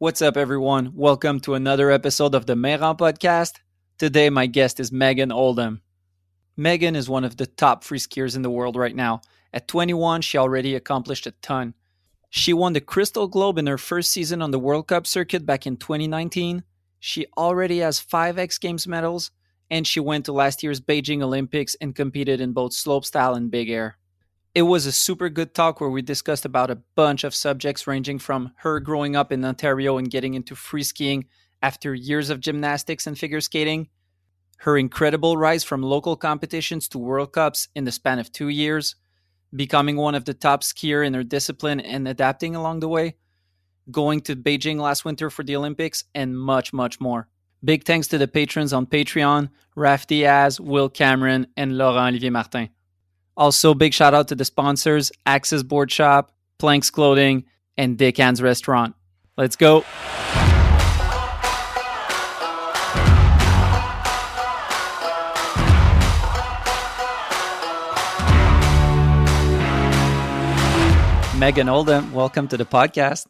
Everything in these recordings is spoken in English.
What's up, everyone? Welcome to another episode of the Meran podcast. Today, my guest is Megan Oldham. Megan is one of the top free skiers in the world right now. At 21, she already accomplished a ton. She won the Crystal Globe in her first season on the World Cup circuit back in 2019. She already has 5 X Games medals, and she went to last year's Beijing Olympics and competed in both slopestyle and big air. It was a super good talk where we discussed about a bunch of subjects ranging from her growing up in Ontario and getting into free skiing after years of gymnastics and figure skating, her incredible rise from local competitions to World Cups in the span of 2 years, becoming one of the top skier in her discipline and adapting along the way, going to Beijing last winter for the Olympics, and much, much more. Big thanks to the patrons on Patreon, Raf Diaz, Will Cameron, and Laurent-Olivier Martin. Also, big shout out to the sponsors, Axis Board Shop, Planks Clothing, and Dick Ann's Restaurant. Let's go. Megan Oldham, welcome to the podcast.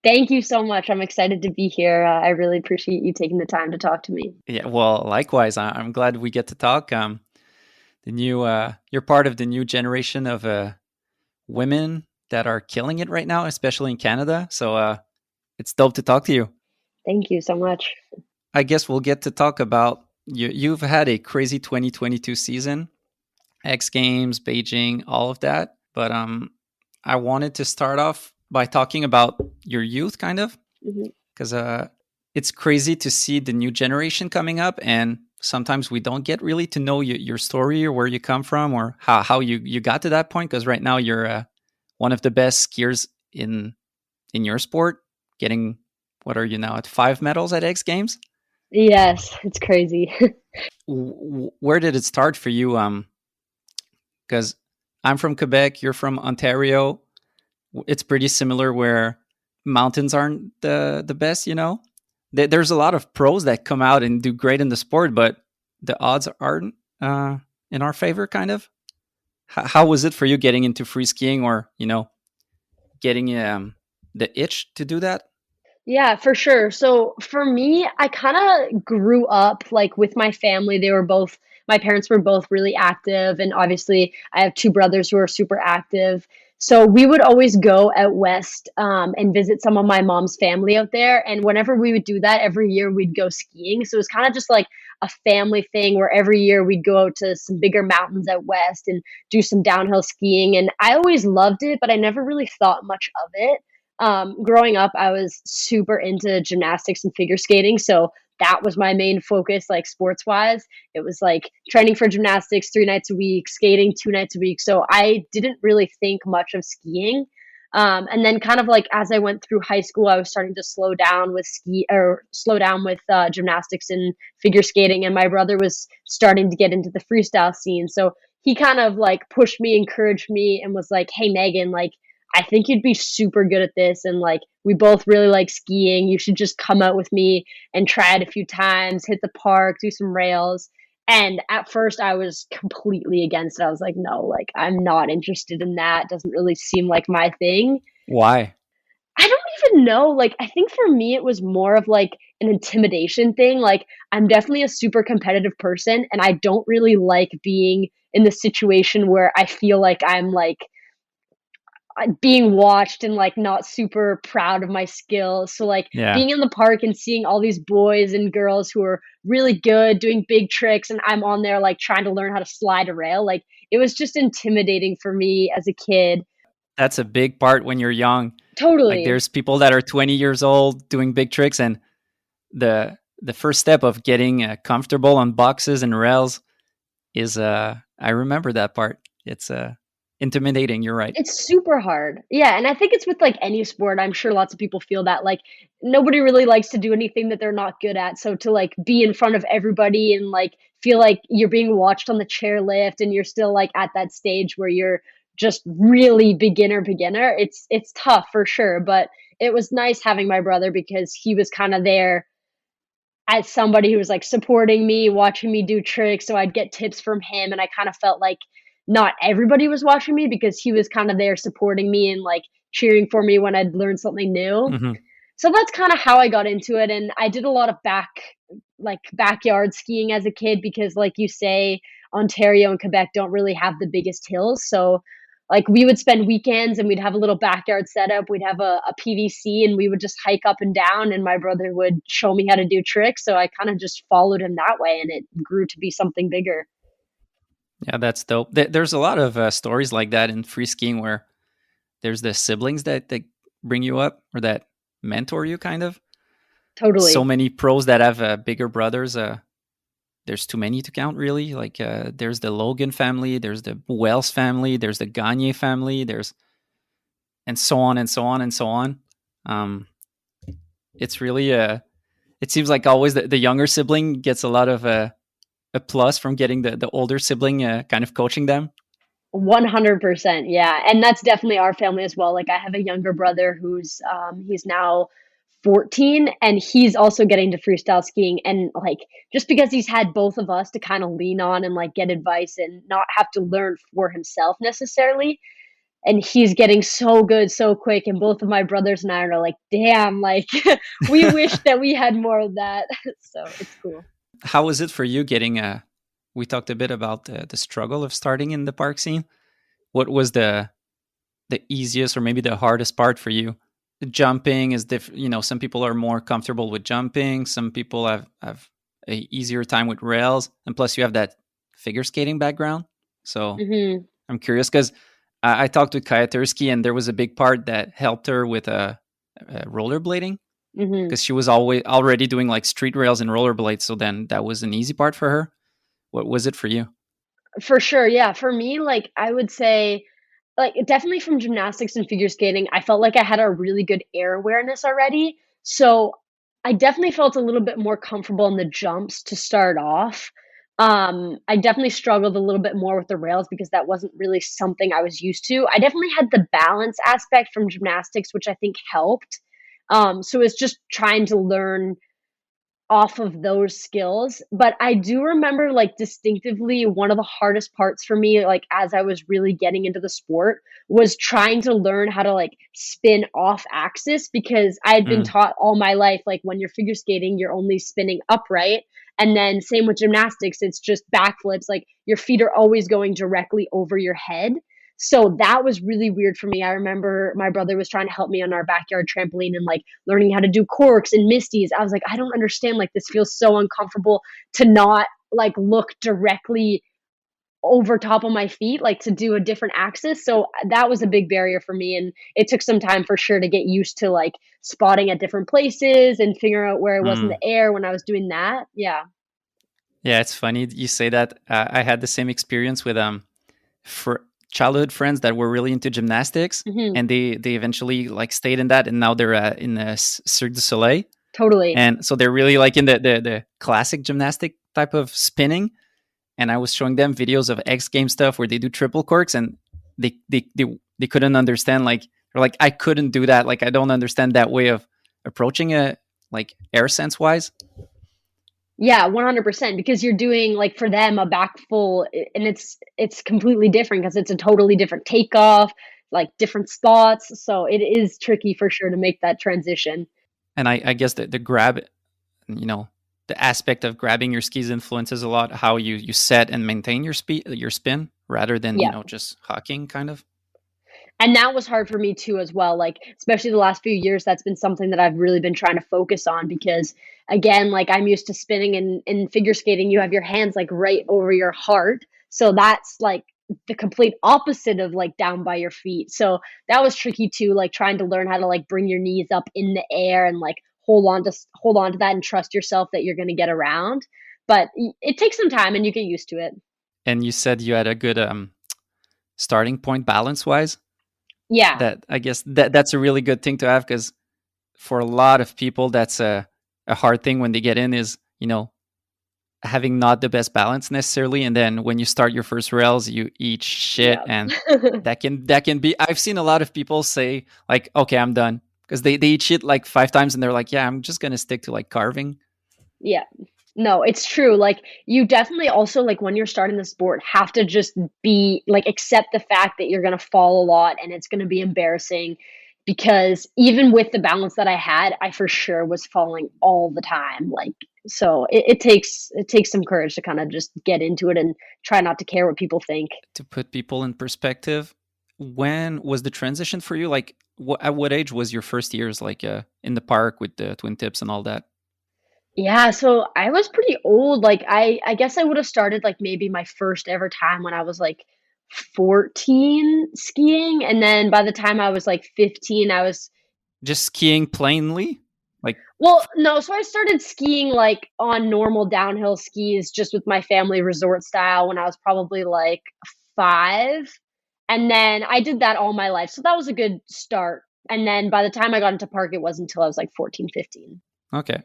Thank you so much. I'm excited to be here. I really appreciate you taking the time to talk to me. Yeah, well, likewise. I'm glad we get to talk. You're part of the new generation of women that are killing it right now, especially in Canada. So it's dope to talk to you. Thank you so much. I guess we'll get to talk about you've had a crazy 2022 season, X Games, Beijing, all of that. But I wanted to start off by talking about your youth, kind of, because it's crazy to see the new generation coming up, and sometimes we don't get really to know your story or where you come from or how you got to that point. Because right now you're one of the best skiers in your sport, getting, what are you now, at 5 medals at X Games? Yes, it's crazy. Where did it start for you? Because I'm from Quebec, you're from Ontario. It's pretty similar where mountains aren't the best, you know? There's a lot of pros that come out and do great in the sport, but the odds aren't in our favor, kind of. How was it for you getting into free skiing, or, getting the itch to do that? Yeah, for sure. So for me, I kind of grew up like with my family. My parents were both really active. And obviously, I have 2 brothers who are super active. So we would always go out west and visit some of my mom's family out there. And whenever we would do that, every year we'd go skiing. So it was kind of just like a family thing where every year we'd go out to some bigger mountains out west and do some downhill skiing. And I always loved it, but I never really thought much of it. Growing up, I was super into gymnastics and figure skating. So that was my main focus, like sports wise. It was like training for gymnastics 3 nights a week, skating 2 nights a week. So I didn't really think much of skiing. And then kind of like as I went through high school, I was starting to slow down with gymnastics and figure skating. And my brother was starting to get into the freestyle scene. So he kind of like pushed me, encouraged me, and was like, "Hey, Megan, like, I think you'd be super good at this. And like, we both really like skiing. You should just come out with me and try it a few times, hit the park, do some rails." And at first I was completely against it. I was like, no, like, I'm not interested in that. Doesn't really seem like my thing. Why? I don't even know. Like, I think for me, it was more of like an intimidation thing. Like, I'm definitely a super competitive person, and I don't really like being in the situation where I feel like I'm like, being watched and like not super proud of my skills. So like Yeah. being in the park and seeing all these boys and girls who are really good doing big tricks, and I'm on there like trying to learn how to slide a rail, like it was just intimidating for me as a kid. That's a big part when you're young. Like, Totally. there's people that are 20 years old doing big tricks, and the first step of getting comfortable on boxes and rails is I remember that part. It's intimidating. You're right. It's super hard. Yeah, and I think it's with like any sport. I'm sure lots of people feel that like nobody really likes to do anything that they're not good at. So to like be in front of everybody and like feel like you're being watched on the chairlift and you're still like at that stage where you're just really beginner, it's tough for sure. But it was nice having my brother because he was kind of there as somebody who was like supporting me, watching me do tricks. So I'd get tips from him, and I kind of felt like not everybody was watching me because he was kind of there supporting me and like cheering for me when I'd learn something new. Hmm. So that's kind of how I got into it, and I did a lot of backyard skiing as a kid because, like you say, Ontario and Quebec don't really have the biggest hills. So, like, we would spend weekends and we'd have a little backyard setup. We'd have a PVC and we would just hike up and down, and my brother would show me how to do tricks. So I kind of just followed him that way, and it grew to be something bigger. Yeah, that's dope. There's a lot of stories like that in free skiing where there's the siblings that bring you up or that mentor you, kind of. So Totally. many pros that have bigger brothers. There's too many to count, really. Like there's the Logan family, there's the Wells family, there's the Gagne family, there's and so on and so on and so on. Um, it's really it seems like always the younger sibling gets a lot of a plus from getting the older sibling kind of coaching them. 100%. Yeah. And that's definitely our family as well. Like, I have a younger brother who's he's now 14, and he's also getting to freestyle skiing, and like, just because he's had both of us to kind of lean on and like get advice and not have to learn for himself necessarily, and he's getting so good so quick, and both of my brothers and I are like, damn, like, we wish that we had more of that. So it's cool. How was it for you getting we talked a bit about the struggle of starting in the park scene. What was the easiest or maybe the hardest part for you? Jumping is different. Some people are more comfortable with jumping. Some people have a easier time with rails, and plus you have that figure skating background. So Hmm. I'm curious because I talked with Kaya Tursky, and there was a big part that helped her with rollerblading Hmm. because she was always already doing like street rails and rollerblades. So then that was an easy part for her. What was it for you? For sure. Yeah. For me, like, I would say, like, definitely from gymnastics and figure skating, I felt like I had a really good air awareness already. So I definitely felt a little bit more comfortable in the jumps to start off. I definitely struggled a little bit more with the rails because that wasn't really something I was used to. I definitely had the balance aspect from gymnastics, which I think helped. So it's just trying to learn off of those skills. But I do remember, like, distinctively one of the hardest parts for me, like, as I was really getting into the sport, was trying to learn how to, like, spin off axis, because I had been Mm, taught all my life, like, when you're figure skating, you're only spinning upright. And then same with gymnastics, it's just backflips. Like, your feet are always going directly over your head. So that was really weird for me. I remember my brother was trying to help me on our backyard trampoline and like learning how to do corks and misties. I was like, I don't understand. Like, this feels so uncomfortable to not like look directly over top of my feet, like to do a different axis. So that was a big barrier for me. And it took some time for sure to get used to like spotting at different places and figure out where I was in mm. the air when I was doing that. Yeah. Yeah, it's funny you say that. I had the same experience with for childhood friends that were really into gymnastics, Hmm. and they eventually like stayed in that, and now they're in the Cirque du Soleil, Totally. and so they're really like in the classic gymnastic type of spinning. And I was showing them videos of X Game stuff where they do triple corks, and they couldn't understand. Like they're like, I couldn't do that. Like I don't understand that way of approaching a like air sense wise. Yeah, 100%, because you're doing, like, for them, a back full, and it's completely different because it's a totally different takeoff, like, different spots, so it is tricky for sure to make that transition. And I guess the grab, you know, the aspect of grabbing your skis influences a lot how you set and maintain your speed, your spin, rather than Yeah. just hawking kind of. And that was hard for me too as well, like, especially the last few years, that's been something that I've really been trying to focus on because, again, like, I'm used to spinning, and in figure skating, you have your hands, like, right over your heart, so that's, like, the complete opposite of, like, down by your feet, so that was tricky too, like, trying to learn how to, like, bring your knees up in the air and, like, hold on to that and trust yourself that you're gonna get around, but it takes some time and you get used to it. And you said you had a good starting point balance wise. Yeah. That I guess that's a really good thing to have because for a lot of people that's a hard thing when they get in is having not the best balance necessarily, and then when you start your first rails you eat shit, Yeah. and that can be. I've seen a lot of people say like, okay, I'm done, because they eat shit like 5 times and they're like, yeah, I'm just gonna stick to like carving. Yeah. No, it's true. Like, you definitely also, like, when you're starting the sport, have to just be like, accept the fact that you're gonna fall a lot and it's gonna be embarrassing. because even with the balance that I had, I for sure was falling all the time. Like, so it takes some courage to kind of just get into it and try not to care what people think. To put people in perspective, when was the transition for you? Like, at what age was your first years, like in the park with the twin tips and all that? Yeah, so I was pretty old. Like I guess I would have started like maybe my first ever time when I was like 14 skiing, and then by the time I was like 15, I was Just skiing plainly? Like, well, no, so I started skiing like on normal downhill skis just with my family resort style when I was probably like 5. And then I did that all my life. So that was a good start. And then by the time I got into park, it wasn't until I was like 14, 15. okay.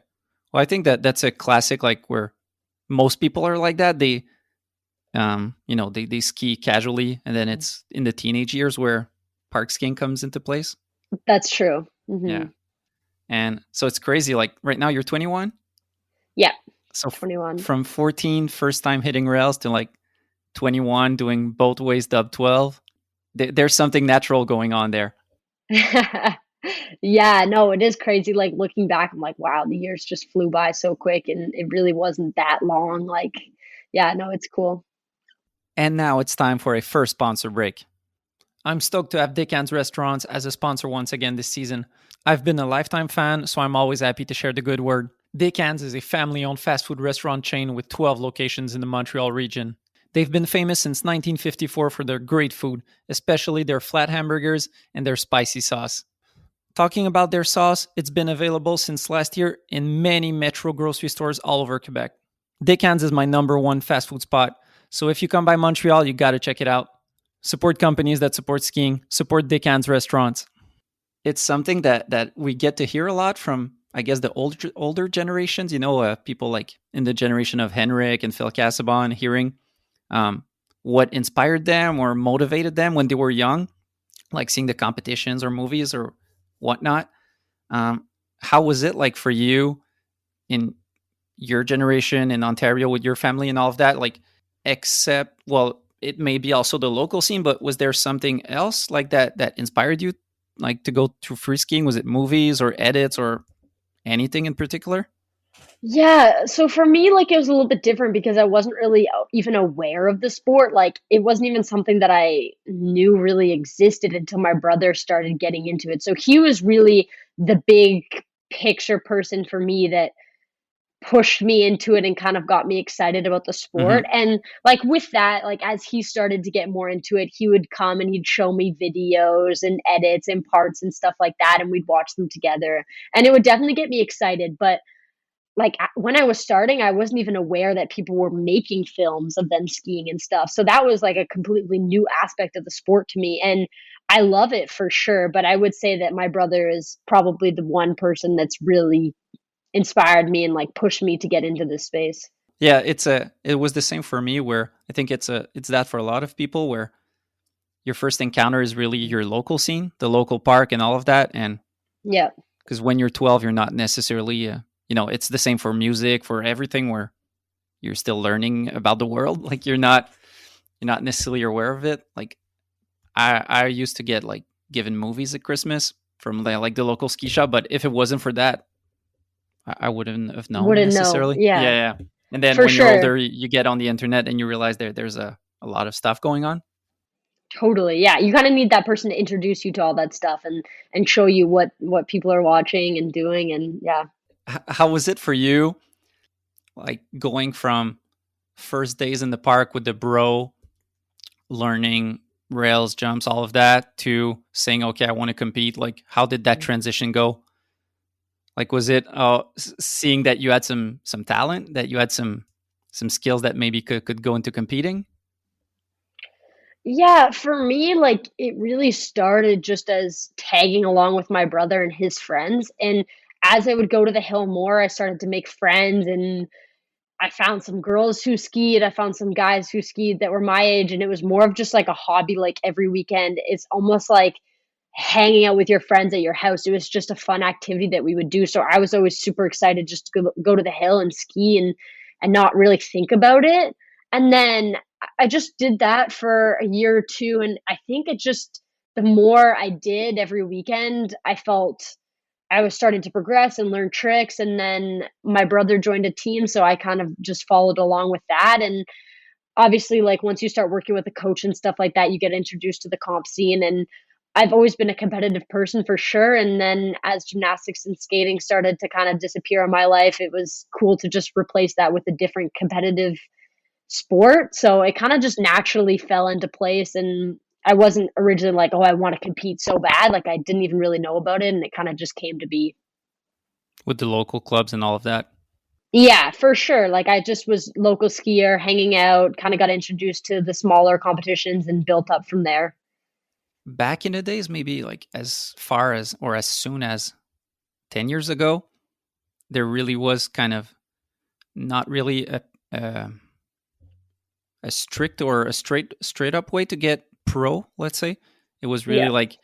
Well, I think that that's a classic, like where most people are like that. They ski casually, and then it's in the teenage years where park skiing comes into place. That's true. Yeah. Hmm. And so it's crazy. Like right now, you're 21. Yeah, So 21. from 14, first time hitting rails, to like 21, doing both ways dub 12, there's something natural going on there. Yeah, no, it is crazy. Like looking back, I'm like, wow, the years just flew by so quick and it really wasn't that long. Like, yeah, no, it's cool. And now it's time for a first sponsor break. I'm stoked to have Dickens Restaurants as a sponsor once again this season. I've been a lifetime fan, so I'm always happy to share the good word. Dickens is a family owned fast food restaurant chain with 12 locations in the Montreal region. They've been famous since 1954 for their great food, especially their flat hamburgers and their spicy sauce. Talking about their sauce, it's been available since last year in many Metro grocery stores all over Quebec. Dickens is my number one fast food spot, so if you come by Montreal, you gotta check it out. Support companies that support skiing, support Dickens restaurants. It's something that we get to hear a lot from, I guess, the older generations. People like in the generation of Henrik and Phil Casabon, hearing what inspired them or motivated them when they were young, like seeing the competitions or movies or whatnot. How was it like for you in your generation in Ontario with your family and all of that? Like, except, well, it may be also the local scene, but was there something else like that inspired you, like to go to free skiing? Was it movies or edits or anything in particular? Yeah, so for me, like, it was a little bit different because I wasn't really even aware of the sport. Like, it wasn't even something that I knew really existed until my brother started getting into it. So he was really the big picture person for me that pushed me into it and kind of got me excited about the sport. Hmm. And like with that, like as he started to get more into it, he would come and he'd show me videos and edits and parts and stuff like that, and we'd watch them together. And it would definitely get me excited. But like when I was starting, I wasn't even aware that people were making films of them skiing and stuff. So that was like a completely new aspect of the sport to me. And I love it for sure. But I would say that my brother is probably the one person that's really inspired me and like pushed me to get into this space. Yeah, it was the same for me, where I think it's that for a lot of people, where your first encounter is really your local scene, the local park and all of that. And Yeah, because when you're 12, you're not necessarily, it's the same for music, for everything, where you're still learning about the world. Like you're not necessarily aware of it. Like I used to get like given movies at Christmas from like the local ski shop, but if it wasn't for that, I wouldn't have known wouldn't know. necessarily. Yeah, Yeah, yeah. And then for when you're sure. older, you get on the internet and you realize there's a lot of stuff going on. Totally. Yeah, you kind of need that person to introduce you to all that stuff and show you what people are watching and doing and yeah. How was it for you, like going from first days in the park with the bro, learning rails, jumps, all of that, to saying, okay, I want to compete? Like, how did that transition go? Like, was it seeing that you had some talent, that you had some skills that maybe could go into competing? Yeah, for me, like it really started just as tagging along with my brother and his friends. And as I would go to the hill more, I started to make friends and I found some girls who skied. I found some guys who skied that were my age, and it was more of just like a hobby. Like every weekend, it's almost like hanging out with your friends at your house. It was just a fun activity that we would do. So I was always super excited just to go to the hill and ski and not really think about it. And then I just did that for a year or two, and I think it just the more I did every weekend, I felt I was starting to progress and learn tricks, and then my brother joined a team, so I kind of just followed along with that, and obviously, like, once you start working with a coach and stuff like that, you get introduced to the comp scene, and I've always been a competitive person for sure, and then as gymnastics and skating started to kind of disappear in my life, it was cool to just replace that with a different competitive sport, so it kinda just naturally fell into place, and I wasn't originally like, "Oh, I wanna compete so bad," like, I didn't even really know about it, and it kinda just came to be. with the local clubs and all of that? Yeah, for sure, like, I just was local skier, hanging out, kinda got introduced to the smaller competitions and built up from there. Back in the days, maybe like as far as or as soon as 10 years ago, there really was kind of not really a, a strict or a straight up way to get pro, let's say. It was really Yeah, like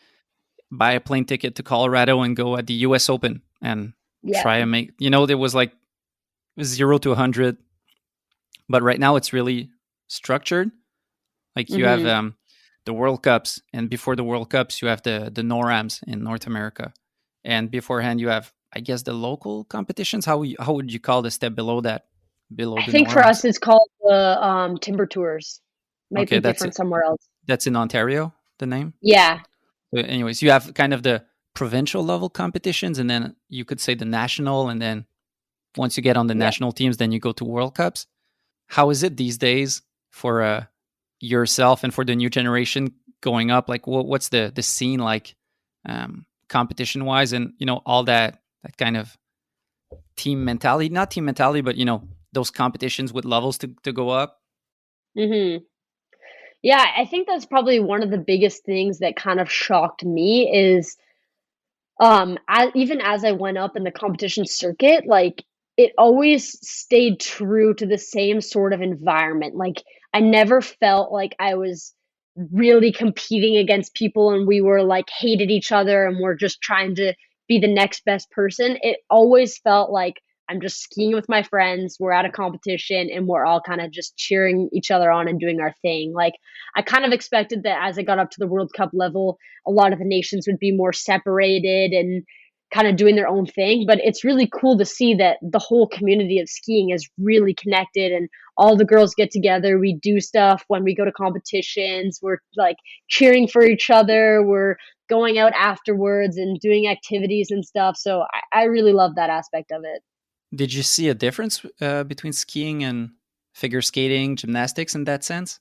buy a plane ticket to Colorado and go at the US Open and yeah, try and make, you know, there was like 0 to 100, but right now it's really structured. Like you have mhm. the World Cups, and before the World Cups, you have the NORAMs in North America, and beforehand you have, I guess, the local competitions. How would you call the step below that, below I the think for NORAMs? us, it's called the, timber tours. Might Okay, be different somewhere else. that's in Ontario. The name. Yeah, So anyways, you have kind of the provincial level competitions, and then you could say the national, and then once you get on the yeah. national teams, then you go to World Cups. How is it these days for yourself and for the new generation going up? Like, what's the scene like, competition wise, and you know all that kind of team mentality, not team mentality, but you know those competitions with levels to go up. Mhm. Yeah, I think that's probably one of the biggest things that kind of shocked me is, even as I went up in the competition circuit, like, it always stayed true to the same sort of environment, like, I never felt like I was really competing against people and we were, like, hated each other and we're just trying to be the next best person. It always felt like I'm just skiing with my friends, we're at a competition, and we're all kinda just cheering each other on and doing our thing, like, I kind of expected that as I got up to the World Cup level, a lot of the nations would be more separated and kind of doing their own thing. But it's really cool to see that the whole community of skiing is really connected and all the girls get together. We do stuff when we go to competitions. We're like cheering for each other. We're going out afterwards and doing activities and stuff. So I really love that aspect of it. Did you see a difference between skiing and figure skating, gymnastics in that sense?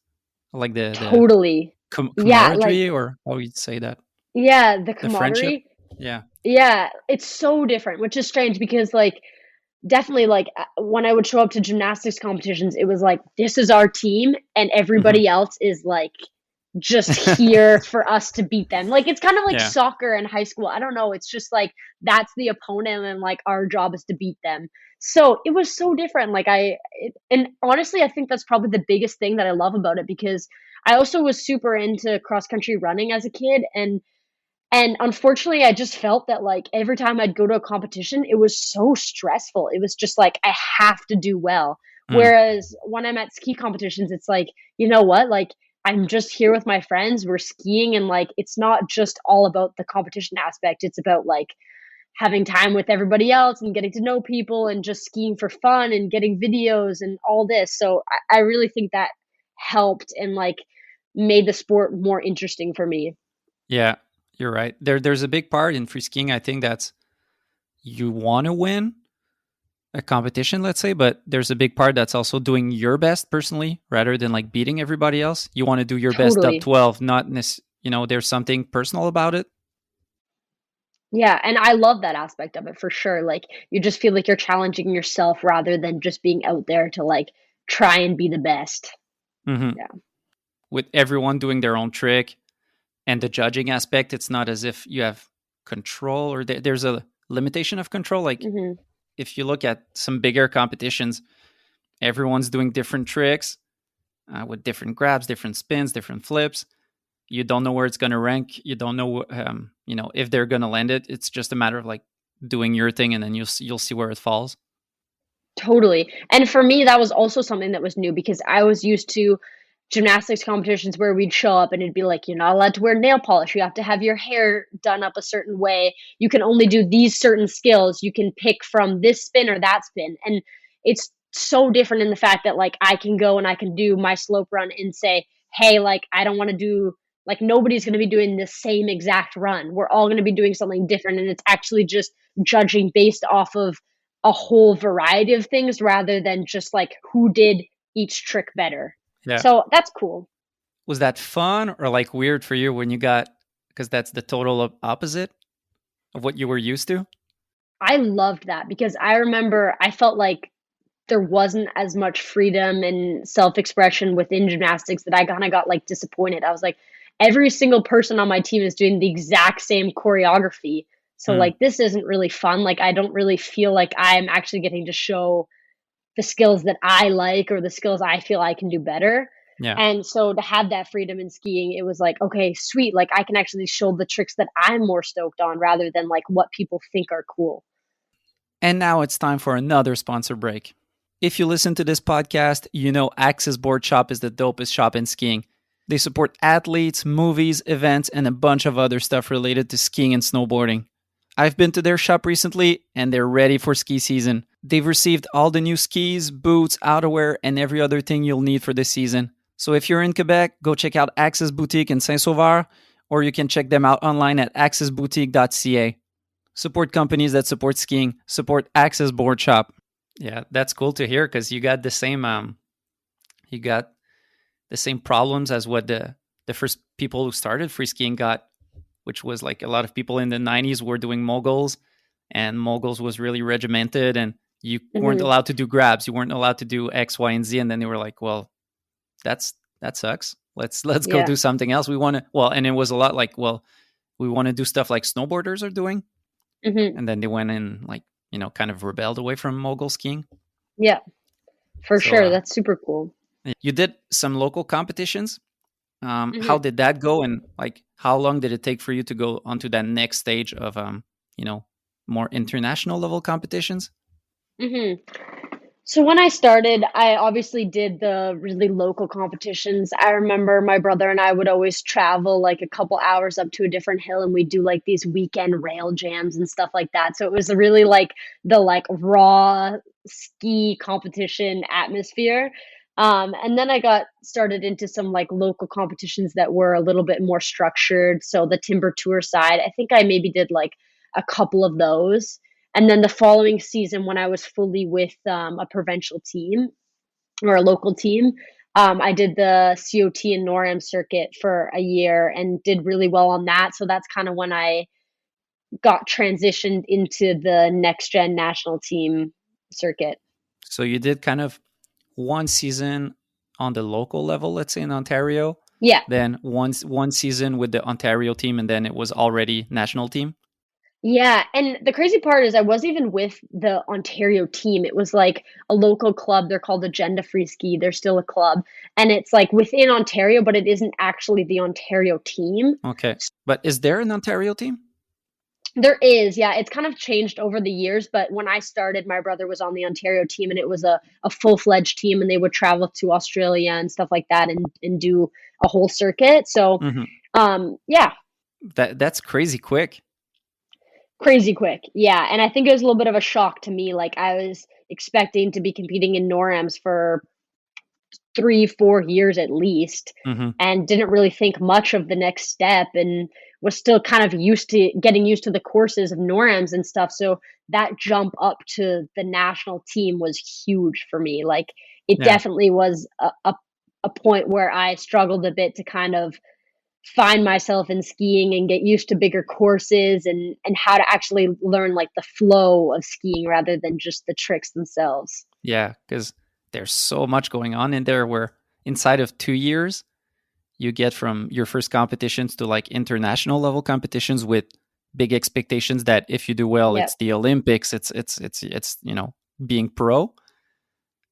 Like the Totally. Yeah, like, camaraderie, or how you'd say that, yeah, the the friendship? camaraderie. Yeah. Yeah, it's so different, which is strange because, like, definitely, like, when I would show up to gymnastics competitions, it was like, "This is our team, and Hmm. everybody else is, like, just here for us to beat them." Like, it's kind of like Yeah. soccer in high school, I don't know, it's just like, that's the opponent and, like, our job is to beat them. So, it was so different, like, and honestly, I think that's probably the biggest thing that I love about it because I also was super into cross country running as a kid, and unfortunately, I just felt that, like, every time I'd go to a competition, it was so stressful. It was just like, I have to do well. Mm. Whereas when I'm at ski competitions, it's like, you know what? Like, I'm just here with my friends, we're skiing, and, like, it's not just all about the competition aspect. It's about, like, having time with everybody else and getting to know people and just skiing for fun and getting videos and all this. So I really think that helped and, like, made the sport more interesting for me. Yeah, you're right. There's a big part in free skiing. I think that's you want to win a competition, let's say, but there's a big part that's also doing your best personally rather than like beating everybody else. You want to do your best up Totally. 12, not you know, there's something personal about it. Yeah, and I love that aspect of it for sure, like, you just feel like you're challenging yourself rather than just being out there to, like, try and be the best. Hmm. Yeah. With everyone doing their own trick and the judging aspect, it's not as if you have control or there's a limitation of control. Like Mhm. if you look at some bigger competitions, everyone's doing different tricks with different grabs, different spins, different flips. You don't know where it's going to rank. You don't know, you know, if they're going to land it. It's just a matter of like doing your thing, and then you'll see where it falls. Totally, and for me, that was also something that was new because I was used to gymnastics competitions where we'd show up and it'd be like, you're not allowed to wear nail polish. You have to have your hair done up a certain way. You can only do these certain skills. You can pick from this spin or that spin. And it's so different in the fact that like I can go and I can do my slope run and say, hey, like I don't want to do like nobody's going to be doing the same exact run. We're all going to be doing something different. And it's actually just judging based off of a whole variety of things rather than just like who did each trick better. Yeah. So that's cool. Was that fun or like weird for you when you got, because that's the total opposite of what you were used to? I loved that because I remember I felt like there wasn't as much freedom and self-expression within gymnastics that I kind of got like disappointed. I was like, every single person on my team is doing the exact same choreography. So Mm, like this isn't really fun. Like I don't really feel like I'm actually getting to show the skills that I like or the skills I feel I can do better. yeah. And so to have that freedom in skiing, it was like, okay, sweet. Like I can actually show the tricks that I'm more stoked on rather than like what people think are cool. And now it's time for another sponsor break. If you listen to this podcast, you know Access Board Shop is the dopest shop in skiing. They support athletes, movies, events, and a bunch of other stuff related to skiing and snowboarding. I've been to their shop recently and they're ready for ski season. They've received all the new skis, boots, outerwear, and every other thing you'll need for this season. So if you're in Quebec, go check out Access Boutique in Saint-Sauveur, or you can check them out online at accessboutique.ca. Support companies that support skiing. Support Access Board Shop. Yeah, that's cool to hear because you got the same problems as what the first people who started free skiing got, which was like a lot of people in the 90s were doing moguls, and moguls was really regimented, and you weren't Hmm. allowed to do grabs, you weren't allowed to do X, Y, and Z, and then they were like, well, that sucks. Let's go Yeah. do something else. We want to well, and it was a lot like, well, we want to do stuff like snowboarders are doing, Hmm. and then they went and like kind of rebelled away from mogul skiing. Yeah, for So sure. That's super cool. you did some local competitions. How Hmm. did that go, and like how long did it take for you to go onto that next stage of you know more international level competitions? Hmm. So when I started, I obviously did the really local competitions. I remember my brother and I would always travel like a couple hours up to a different hill and we'd do like these weekend rail jams and stuff like that. So it was really like the like raw ski competition atmosphere. And then I got started into some like local competitions that were a little bit more structured. So the timber tour side, I think I maybe did like a couple of those. And then the following season, when I was fully with a provincial team or a local team, I did the COT and NORAM circuit for a year and did really well on that. So that's kind of when I got transitioned into the next gen national team circuit. So you did kind of one season on the local level, let's say in Ontario, Yeah. then one season with the Ontario team, and then it was already national team. Yeah, and the crazy part is I wasn't even with the Ontario team. It was like a local club. They're called Agenda Free Ski. They're still a club, and it's like within Ontario, but it isn't actually the Ontario team. Okay, but is there an Ontario team? There is, yeah. It's kind of changed over the years, but when I started, my brother was on the Ontario team, and it was a full-fledged team, and they would travel to Australia and stuff like that, and do a whole circuit. So, Hmm. yeah, That's crazy quick. crazy quick, yeah. And I think it was a little bit of a shock to me. Like I was expecting to be competing in NORAMs for 3, 4 years at least, Hmm. and didn't really think much of the next step, and was still kind of getting used to the courses of NORAMs and stuff. So that jump up to the national team was huge for me. Like it Yeah, definitely was a point where I struggled a bit to kind of find myself in skiing and get used to bigger courses and how to actually learn like the flow of skiing rather than just the tricks themselves. yeah, because there's so much going on in there. Where inside of 2 years, you get from your first competitions to like international level competitions with big expectations that if you do well, Yep. it's the Olympics. It's being pro.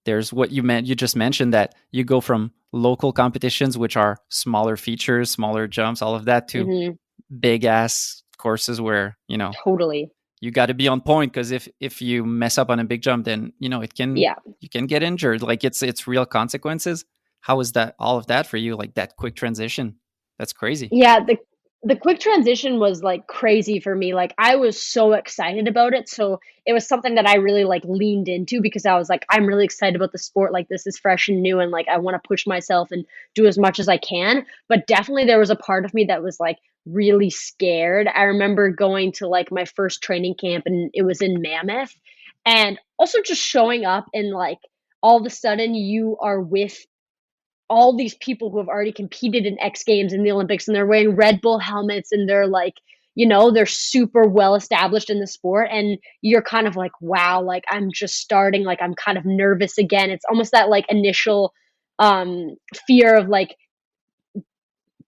There's what you just mentioned, that you go from local competitions, which are smaller features, smaller jumps, all of that, to Hmm. big ass courses where Totally. you got to be on point, because if you mess up on a big jump, then it can Yeah. you can get injured. Like it's real consequences. How was that all of that for you? Like that quick transition? That's crazy. Yeah, the quick transition was, like, crazy for me, like, I was so excited about it, so it was something that I really, like, leaned into because I was like, "I'm really excited about the sport, like, this is fresh and new, and, like, I wanna push myself and do as much as I can," but definitely there was a part of me that was, like, really scared. I remember going to, like, my first training camp, and it was in Mammoth, and also just showing up and, like, all of a sudden you are with all these people who have already competed in X Games and the Olympics, and they're wearing Red Bull helmets, and they're like, they're super well established in the sport, and you're kind of like, wow, like I'm just starting, like I'm kind of nervous again. It's almost that like initial fear of like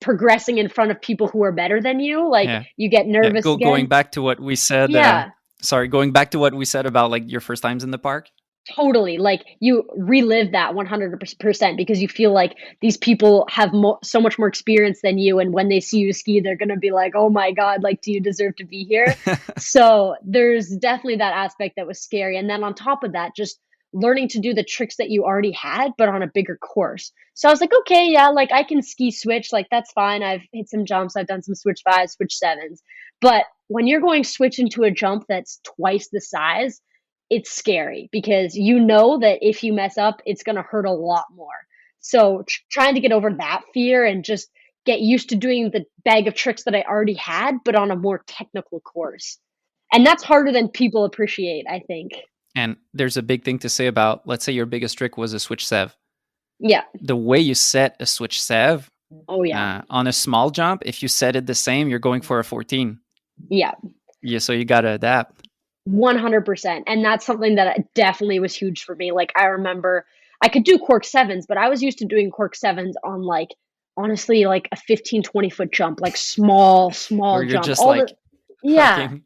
progressing in front of people who are better than you. Like Yeah. you get Yeah. nervous Going again. back to what we said, Yeah. sorry, going back to what we said about like your first times in the park. Totally, like, you relive that 100% because you feel like these people have so much more experience than you, and when they see you ski, they're gonna be like, "Oh my god, like, do you deserve to be here?" So, there's definitely that aspect that was scary, and then on top of that, just learning to do the tricks that you already had, but on a bigger course. So I was like, "Okay, yeah, like, I can ski switch, like, that's fine, I've hit some jumps, I've done some switch 5s, switch 7s." But when you're going switch into a jump that's twice the size, it's scary because you know that if you mess up, it's gonna hurt a lot more. So, trying to get over that fear and just get used to doing the bag of tricks that I already had, but on a more technical course. And that's harder than people appreciate, I think. And there's a big thing to say about, let's say your biggest trick was a switch sev. Yeah. The way you set a switch sev Oh, yeah. on a small jump, if you set it the same, you're going for a 14. Yeah. Yeah, so you got to adapt. 100%. And that's something that definitely was huge for me. Like, I remember I could do cork sevens, but I was used to doing cork sevens on like, honestly, like a 15, 20-foot jump, like small, Where small you're jump. just All the, like yeah, hugging.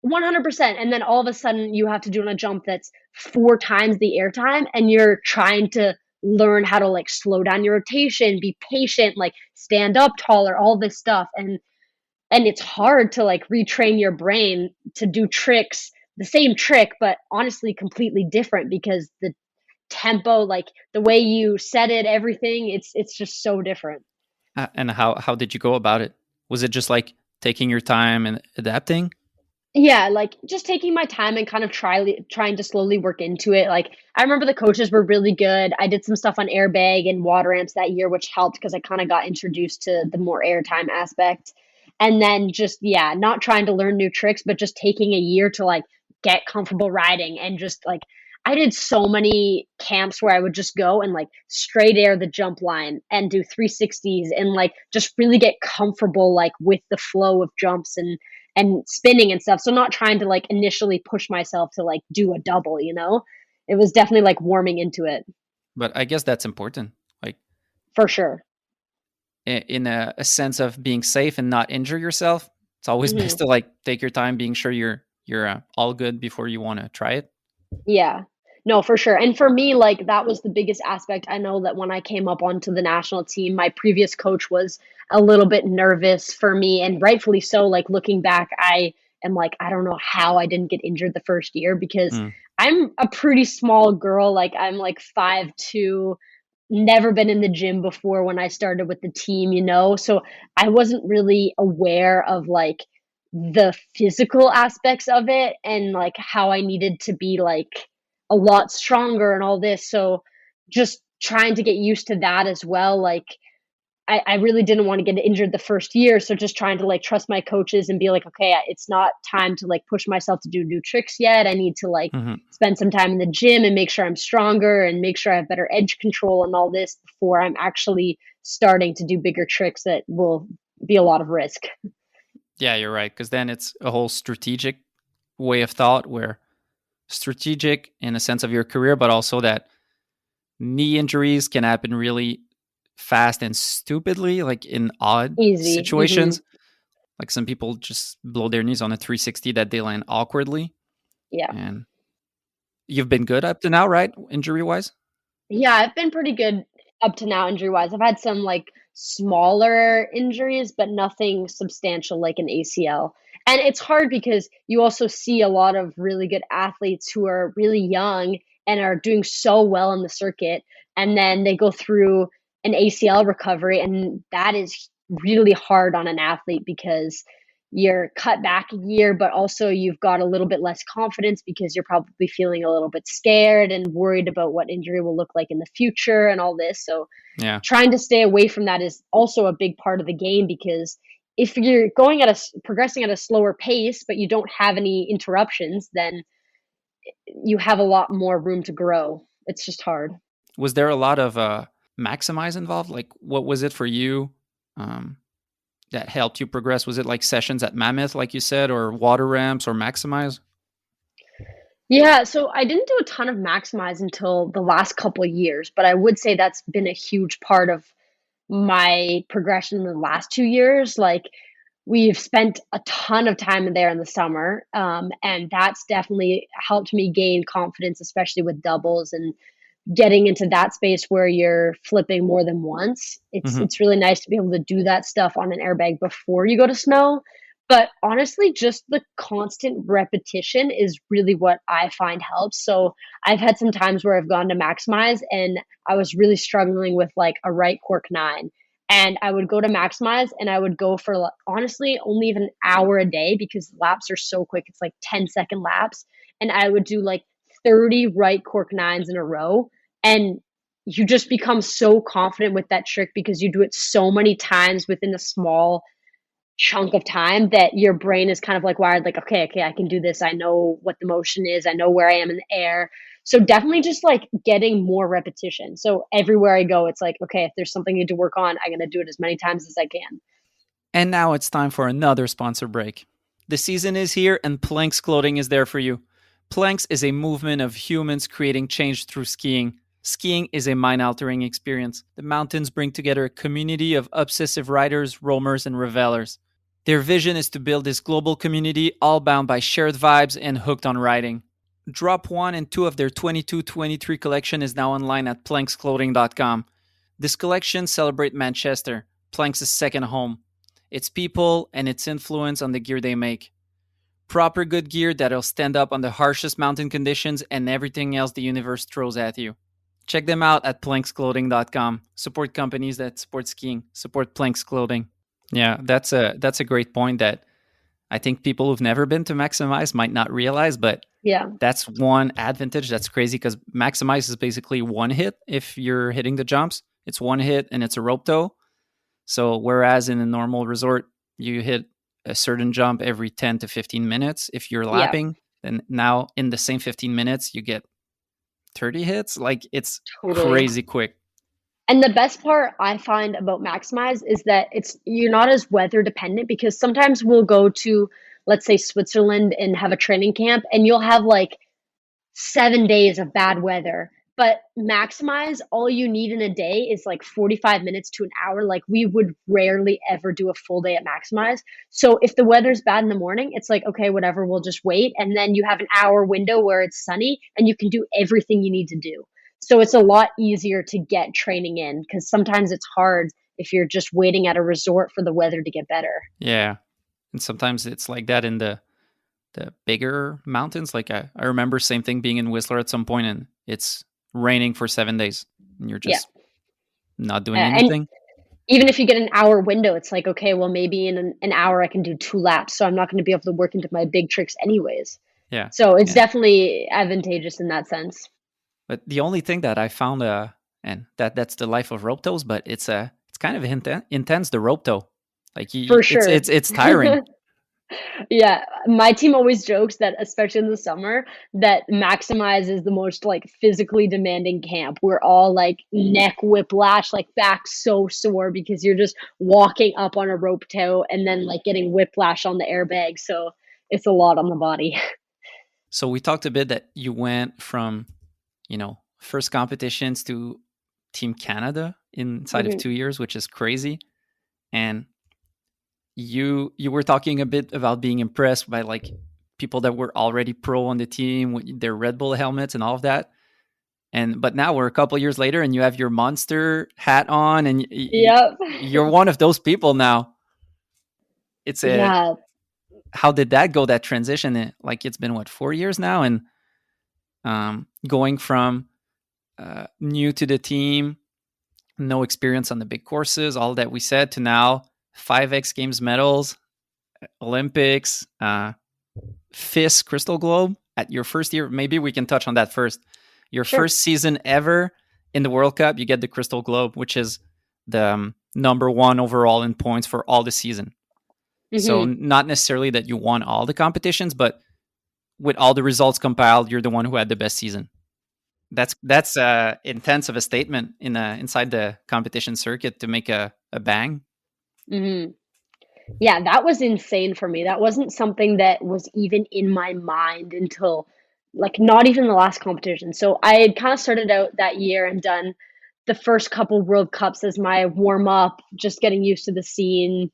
100%. And then all of a sudden you have to do on a jump that's 4 times the airtime, and you're trying to learn how to like slow down your rotation, be patient, like stand up taller, all this stuff. And it's hard to like retrain your brain to do tricks, the same trick, but honestly completely different because the tempo, like the way you set it, everything, it's just so different. And how did you go about it? Was it just like taking your time and adapting? Yeah, like just taking my time and kind of trying to slowly work into it. Like I remember the coaches were really good. I did some stuff on airbag and water ramps that year, which helped because I kind of got introduced to the more airtime aspect. And then just yeah, not trying to learn new tricks, but just taking a year to like get comfortable riding and just like I did so many camps where I would just go and like straight air the jump line and do 360s and like just really get comfortable like with the flow of jumps and spinning and stuff. So not trying to like initially push myself to like do a double, you know? It was definitely like warming into it But I guess that's important. Like for sure. in a sense of being safe and not injure yourself. It's always best Hmm. to like take your time, being sure you're all good before you want to try it. Yeah. No, for sure. And for me, like that was the biggest aspect. I know that when I came up onto the national team, my previous coach was a little bit nervous for me, and rightfully so. Like looking back, I am like, I don't know how I didn't get injured the first year because Mm. I'm a pretty small girl. Like I'm like 5'2", never been in the gym before when I started with the team, you know? So I wasn't really aware of like the physical aspects of it and like how I needed to be like a lot stronger and all this. So just trying to get used to that as well. Like I really didn't want to get injured the first year. So just trying to like trust my coaches and be like, okay, it's not time to like push myself to do new tricks yet. I need to like Hmm. spend some time in the gym and make sure I'm stronger and make sure I have better edge control and all this before I'm actually starting to do bigger tricks that will be a lot of risk. Yeah, you're right. Because then it's a whole strategic way of thought, where strategic in a sense of your career, but also that knee injuries can happen really fast and stupidly, like in odd Easy. situations. Like some people just blow their knees on a 360 that they land awkwardly. Yeah. And you've been good up to now, right? Injury wise? Yeah, I've been pretty good up to now injury-wise. I've had some, like, smaller injuries, but nothing substantial like an ACL. And it's hard because you also see a lot of really good athletes who are really young and are doing so well in the circuit, and then they go through an ACL recovery, and that is really hard on an athlete because you're cut back a year, but also you've got a little bit less confidence because you're probably feeling a little bit scared and worried about what injury will look like in the future and all this. So Yeah. trying to stay away from that is also a big part of the game, because if you're progressing at a slower pace, but you don't have any interruptions, then you have a lot more room to grow. It's just hard. Was there a lot of maximize involved? Like, what was it for you um, that helped you progress? Was it like sessions at Mammoth, like you said, or water ramps or maximize? Yeah, so I didn't do a ton of maximize until the last couple of years, but I would say that's been a huge part of my progression in the last 2 years. Like, we've spent a ton of time in there in the summer, and that's definitely helped me gain confidence, especially with doubles and getting into that space where you're flipping more than once. It's Hmm. it's really nice to be able to do that stuff on an airbag before you go to snow. But honestly, just the constant repetition is really what I find helps. So I've had some times where I've gone to maximize and I was really struggling with like a right cork nine. And I would go to maximize and I would go for honestly only even an hour a day because laps are so quick. It's like 10-second laps. And I would do like 30 right cork nines in a row, and you just become so confident with that trick because you do it so many times within a small chunk of time that your brain is kind of like wired like, okay, I can do this. I know what the motion is. I know where I am in the air. So definitely just like getting more repetition. So everywhere I go, it's like, okay, if there's something I need to work on, I'm going to do it as many times as I can. And now it's time for another sponsor break. The season is here and Planks Clothing is there for you. Planks is a movement of humans creating change through skiing. Skiing is a mind altering experience. The mountains bring together a community of obsessive riders, roamers, and revelers. Their vision is to build this global community all bound by shared vibes and hooked on riding. Drop 1 and 2 of their 22-23 collection is now online at planksclothing.com. This collection celebrates Manchester, Planks' second home, its people, and its influence on the gear they make. Proper good gear that'll stand up on the harshest mountain conditions and everything else the universe throws at you. Check them out at planksclothing.com. Support companies that support skiing. Support Planks Clothing. Yeah, that's a great point that I think people who've never been to Maximize might not realize, but Yeah, that's one advantage that's crazy because Maximize is basically one hit if you're hitting the jumps. It's one hit and it's a rope toe. So whereas in a normal resort, you hit a certain jump every 10 to 15 minutes. If you're yeah, lapping, then now in the same 15 minutes, you get 30 hits. Like it's totally. crazy quick. And the best part I find about Maximize is that you're not as weather dependent, because sometimes we'll go to, let's say, Switzerland and have a training camp and you'll have like 7 days of bad weather. But Maximize, all you need in a day is like 45 minutes to an hour. Like, we would rarely ever do a full day at Maximize. So if the weather's bad in the morning, it's like, okay, whatever, we'll just wait. And then you have an hour window where it's sunny and you can do everything you need to do. So it's a lot easier to get training in, because sometimes it's hard if you're just waiting at a resort for the weather to get better. Yeah. And sometimes it's like that in the bigger mountains. Like I remember same thing being in Whistler at some point and it's raining for 7 days and you're Yeah. just not doing And anything. even if you get an hour window, it's like, okay, well, maybe in an hour I can do 2 laps, so I'm not going to be able to work into my big tricks anyways. Yeah. So it's Yeah. definitely advantageous in that sense. But the only thing that I found, and that's the life of rope toes, but it's kind of intense, the rope toe. Like For it's sure. it's tiring. Yeah, my team always jokes that, especially in the summer, that Maximize is the most like physically demanding camp. We're all like neck whiplash, like back so sore because you're just walking up on a rope toe and then like getting whiplash on the airbag. So it's a lot on the body. So we talked a bit that you went from, first competitions to Team Canada inside of Mhm. 2 years, which is crazy. And you were talking a bit about being impressed by like people that were already pro on the team with their Red Bull helmets and all of that. But now we're a couple years later, and you have your Monster hat on, and Yep. you're one of those people now. It's a Yeah. How did that go? That transition, like it's been what 4 years now, and going from new to the team, no experience on the big courses, all that we said, to now 5X Games medals, Olympics, FIS Crystal Globe at your first year. Maybe we can touch on that first. Your Sure. first season ever in the World Cup, you get the Crystal Globe, which is the number one overall in points for all the season. So Hmm. not necessarily that you won all the competitions, but with all the results compiled, you're the one who had the best season. That's intense of a statement inside the competition circuit to make a bang. Hmm. Yeah, that was insane for me. That wasn't something that was even in my mind until like not even the last competition. So I had kind of started out that year and done the first couple World Cups as my warm up, just getting used to the scene.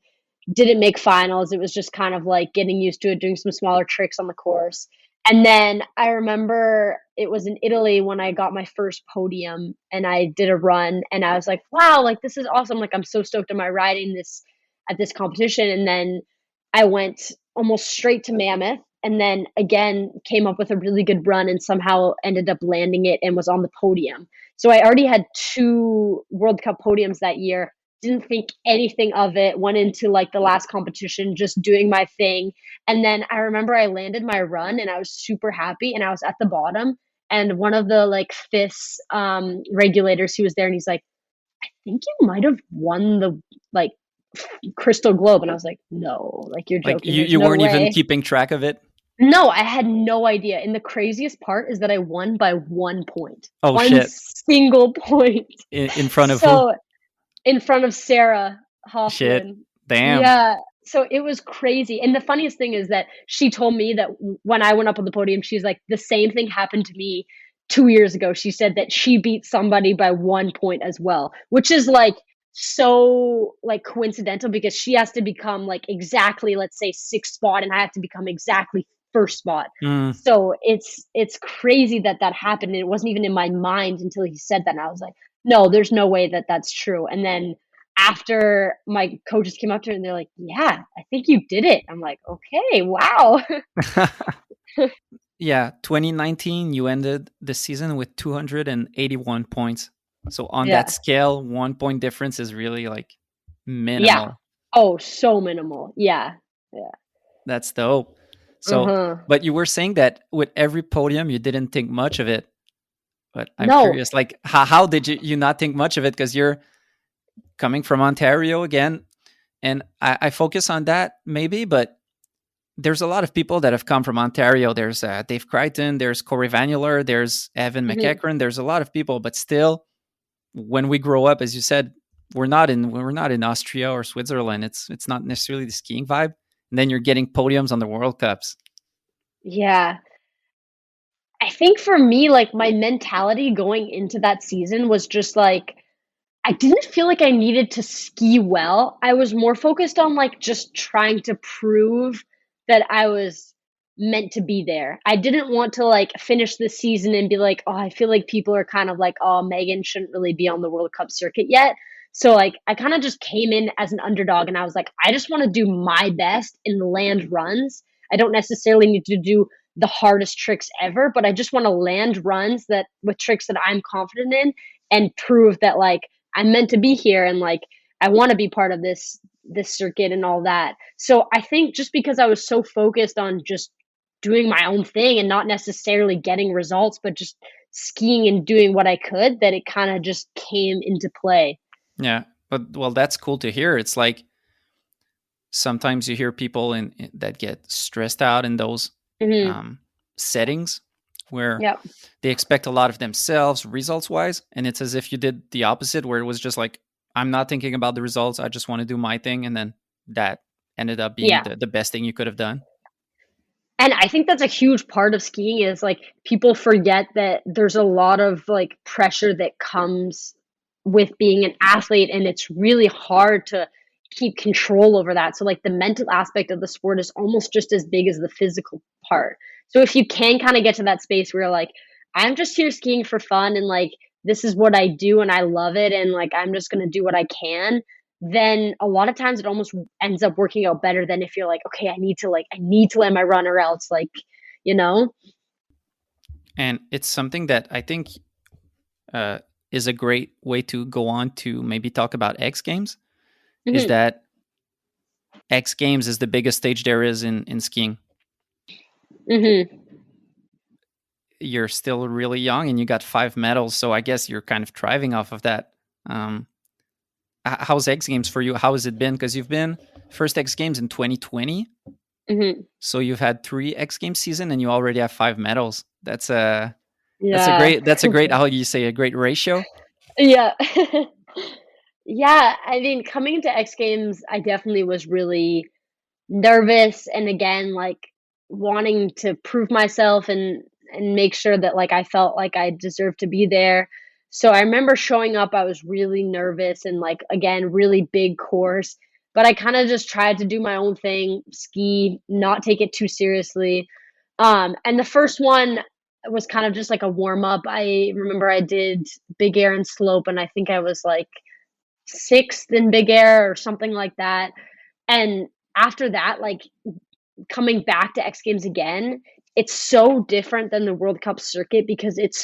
Didn't make finals. It was just kind of like getting used to it, doing some smaller tricks on the course. And then I remember it was in Italy when I got my first podium and I did a run and I was like, wow, like this is awesome. Like I'm so stoked. Am I riding this at this competition? And then I went almost straight to Mammoth and then again came up with a really good run and somehow ended up landing it and was on the podium. So I already had two World Cup podiums that year, didn't think anything of it, went into like the last competition just doing my thing. And then I remember I landed my run and I was super happy and I was at the bottom and one of the like FIS regulators who was there and he's like, I think you might have won the like Crystal Globe. And I was like, no, like you're Like joking, you, there's you no weren't even way. keeping track of it. No, I had no idea. And the craziest part is that I won by 1 point, Oh one shit! single point. In front of who? So in front of Sarah Shit! Hoffman. Damn! Yeah. So it was crazy. And the funniest thing is that she told me that when I went up on the podium, she's like, the same thing happened to me 2 years ago. She said that she beat somebody by 1 point as well, which is like so like coincidental because she has to become like exactly, let's say, sixth spot, and I have to become exactly first spot. Mm. So it's crazy that that happened. And it wasn't even in my mind until he said that. And I was like, no, there's no way that that's true. And then after my coaches came up to her and they're like, yeah, I think you did it. I'm like, okay, wow. Yeah, 2019, you ended the season with 281 points. So on that Yeah. scale, 1 point difference is really like Yeah. minimal. Oh, so minimal. Yeah. Yeah. That's dope. So, Uh-huh. but you were saying that with every podium, you didn't think much of it. But I'm No. curious, like, how did you not think much of it? Because you're coming from Ontario again. And I focus on that maybe, but there's a lot of people that have come from Ontario. There's Dave Crichton, there's Corey Vanuler, there's Evan Hmm. McEachran. There's a lot of people, but still, when we grow up, as you said, we're not in Austria or Switzerland. It's not necessarily the skiing vibe. And then you're getting podiums on the World Cups. Yeah. I think for me, like my mentality going into that season was just like, I didn't feel like I needed to ski well. I was more focused on like just trying to prove that I was meant to be there. I didn't want to like finish the season and be like, oh, I feel like people are kind of like, oh, Megan shouldn't really be on the World Cup circuit yet. So like I kind of just came in as an underdog and I was like, I just want to do my best in the land runs. I don't necessarily need to do the hardest tricks ever, but I just want to land runs that with tricks that I'm confident in and prove that like I'm meant to be here and like I want to be part of this circuit and all that. So I think just because I was so focused on just doing my own thing and not necessarily getting results, but just skiing and doing what I could, that it kind of just came into play. Yeah, but well, that's cool to hear. It's like sometimes you hear people that get stressed out in those Hmm. um, settings where Yep. they expect a lot of themselves results wise, and it's as if you did the opposite, where it was just like, I'm not thinking about the results, I just want to do my thing, and then that ended up being Yeah. the best thing you could have done. And I think that's a huge part of skiing is like people forget that there's a lot of like pressure that comes with being an athlete and it's really hard to keep control over that. So like the mental aspect of the sport is almost just as big as the physical part. So if you can kind of get to that space where you're like, I'm just here skiing for fun and like this is what I do and I love it and like I'm just going to do what I can, then a lot of times it almost ends up working out better than if you're like, okay, I need to land my run or else like, you know? And it's something that I think is a great way to go on to maybe talk about X Games is Hmm. that X Games is the biggest stage there is in skiing. Hmm. You're still really young and you got 5 medals, so I guess you're kind of thriving off of that. Um, how's X Games for you? How has it been? Because you've been first X Games in 2020, Hmm. so you've had 3 X Games season and you already have 5 medals. That's a Yeah. great how do you say a great ratio. Yeah. Yeah, I mean, coming into X Games, I definitely was really nervous and again, like, wanting to prove myself and make sure that, like, I felt like I deserved to be there. So I remember showing up, I was really nervous and, like, again, really big course, but I kinda just tried to do my own thing, ski, not take it too seriously. And the first one was kind of just like a warm up. I remember I did big air and slope, and I think I was, like, 6th in big air or something like that. And after that, like, coming back to X Games again, it's so different than the World Cup circuit because it's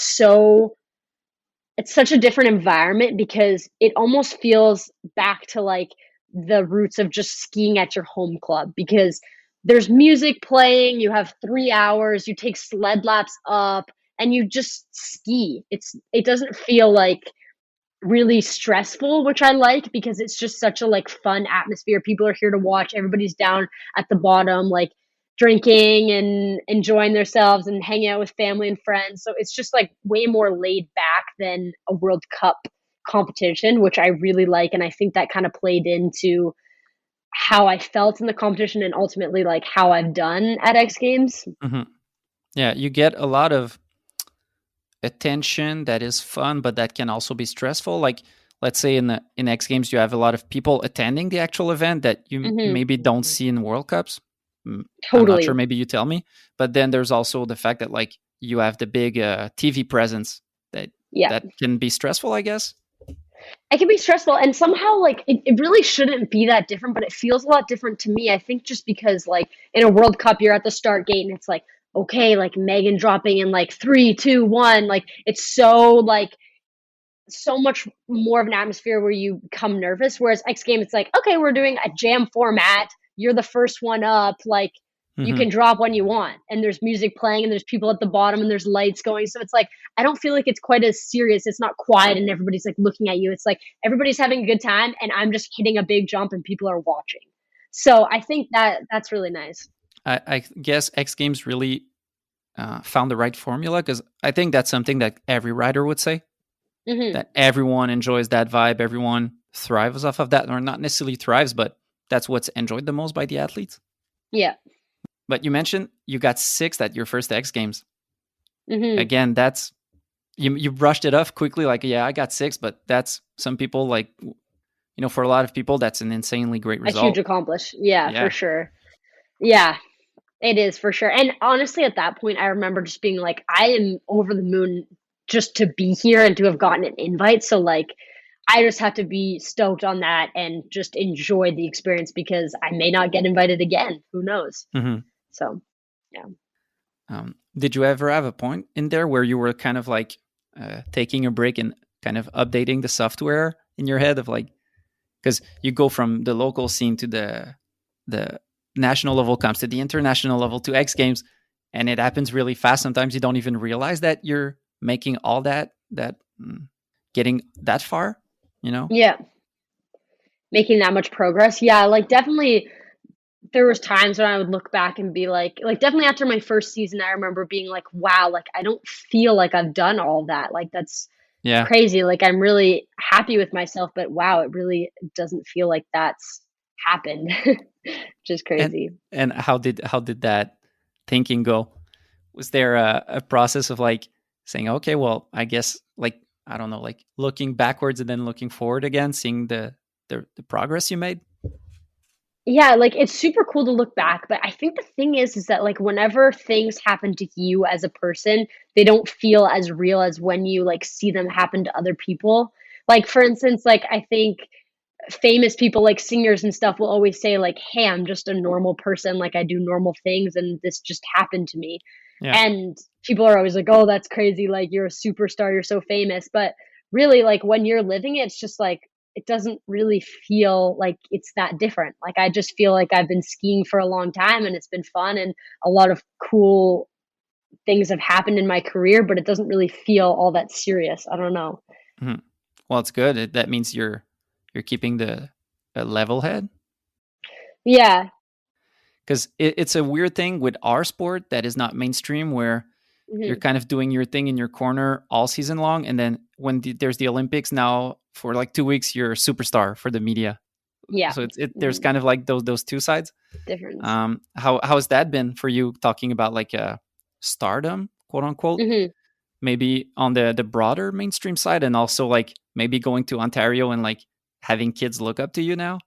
such a different environment because it almost feels back to, like, the roots of just skiing at your home club because there's music playing, you have 3 hours, you take sled laps up, and you just ski. It doesn't feel, like, really stressful, which I like because it's just such a, like, fun atmosphere. People are here to watch. Everybody's down at the bottom, like, drinking and enjoying themselves and hanging out with family and friends. So it's just, like, way more laid back than a World Cup competition, which I really like, and I think that kinda played into how I felt in the competition and ultimately, like, how I've done at X Games. Hmm. Yeah, you get a lot of attention that is fun, but that can also be stressful. Like, let's say in X Games, you have a lot of people attending the actual event that you Mhm. maybe don't see in World Cups. I'm not sure. Totally. Maybe you tell me. But then there's also the fact that like you have the big TV presence that Yeah. that can be stressful, I guess. It can be stressful and somehow like it really shouldn't be that different, but it feels a lot different to me. I think just because like in a World Cup you're at the start gate and it's like, okay, like Megan dropping in like 3, 2, 1, like it's so much more of an atmosphere where you become nervous. Whereas X Game, it's like, okay, we're doing a jam format. You're the first one up. Like you Hmm. can drop when you want, and there's music playing, and there's people at the bottom, and there's lights going. So it's like I don't feel like it's quite as serious. It's not quiet, and everybody's like looking at you. It's like everybody's having a good time, and I'm just hitting a big jump, and people are watching. So I think that that's really nice. I guess X Games really found the right formula because I think that's something that every rider would say Hmm. that everyone enjoys that vibe, everyone thrives off of that, or not necessarily thrives, but that's what's enjoyed the most by the athletes. Yeah. But you mentioned you got 6th at your first X Games. Hmm. Again, that's you brushed it off quickly, like yeah, I got 6th, but that's some people like for a lot of people that's an insanely great A huge result. accomplish. Yeah, for Yeah. sure. Yeah. It is for sure, and honestly, at that point, I remember just being like, "I am over the moon just to be here and to have gotten an invite." So, like, I just have to be stoked on that and just enjoy the experience because I may not get invited again. Who knows? Hmm. So, yeah. Did you ever have a point in there where you were kind of like taking a break and kind of updating the software in your head of like because you go from the local scene to the national level comes to the international level to X Games, and it happens really fast. Sometimes you don't even realize that you're making all that getting that far. You know. Yeah, making that much progress. Yeah, like, definitely there was times when I would look back and be like, definitely after my first season, I remember being like, "Wow, like, I don't feel like I've done all that." Like, that's Yeah. crazy. Like I'm really happy with myself, but wow, it really doesn't feel like that's happened. Just And crazy. and how did that thinking go? Was there a process of like saying, okay, well, I guess like I don't know, like looking backwards and then looking forward again, seeing the progress you made? Yeah, like it's super cool to look back, but I think the thing is that like whenever things happen to you as a person, they don't feel as real as when you like see them happen to other people. Like for instance, like I think famous people like singers and stuff will always say like, "Hey, I'm just a normal person, like I do normal things and this just happened to me." Yeah. And people are always like, "Oh, that's crazy, like you're a superstar, you're so famous." But really like when you're living it, it's just like it doesn't really feel like it's that different. Like I just feel like I've been skiing for a long time and it's been fun and a lot of cool things have happened in my career, but it doesn't really feel all that serious. I don't know. Mhm. Well, it's good. That means you're keeping the a level head, Yeah. because it's a weird thing with our sport that is not mainstream, where you're Hmm. kind of doing your thing in your corner all season long, and then when there's the Olympics now for like 2 weeks, you're a superstar for the media. Yeah. So there's Hmm. kind of like those two sides. Difference. How's that been for you? Talking about like stardom, quote unquote, Hmm. maybe on the broader mainstream side, and also like maybe going to Ontario and like having kids look up to you now.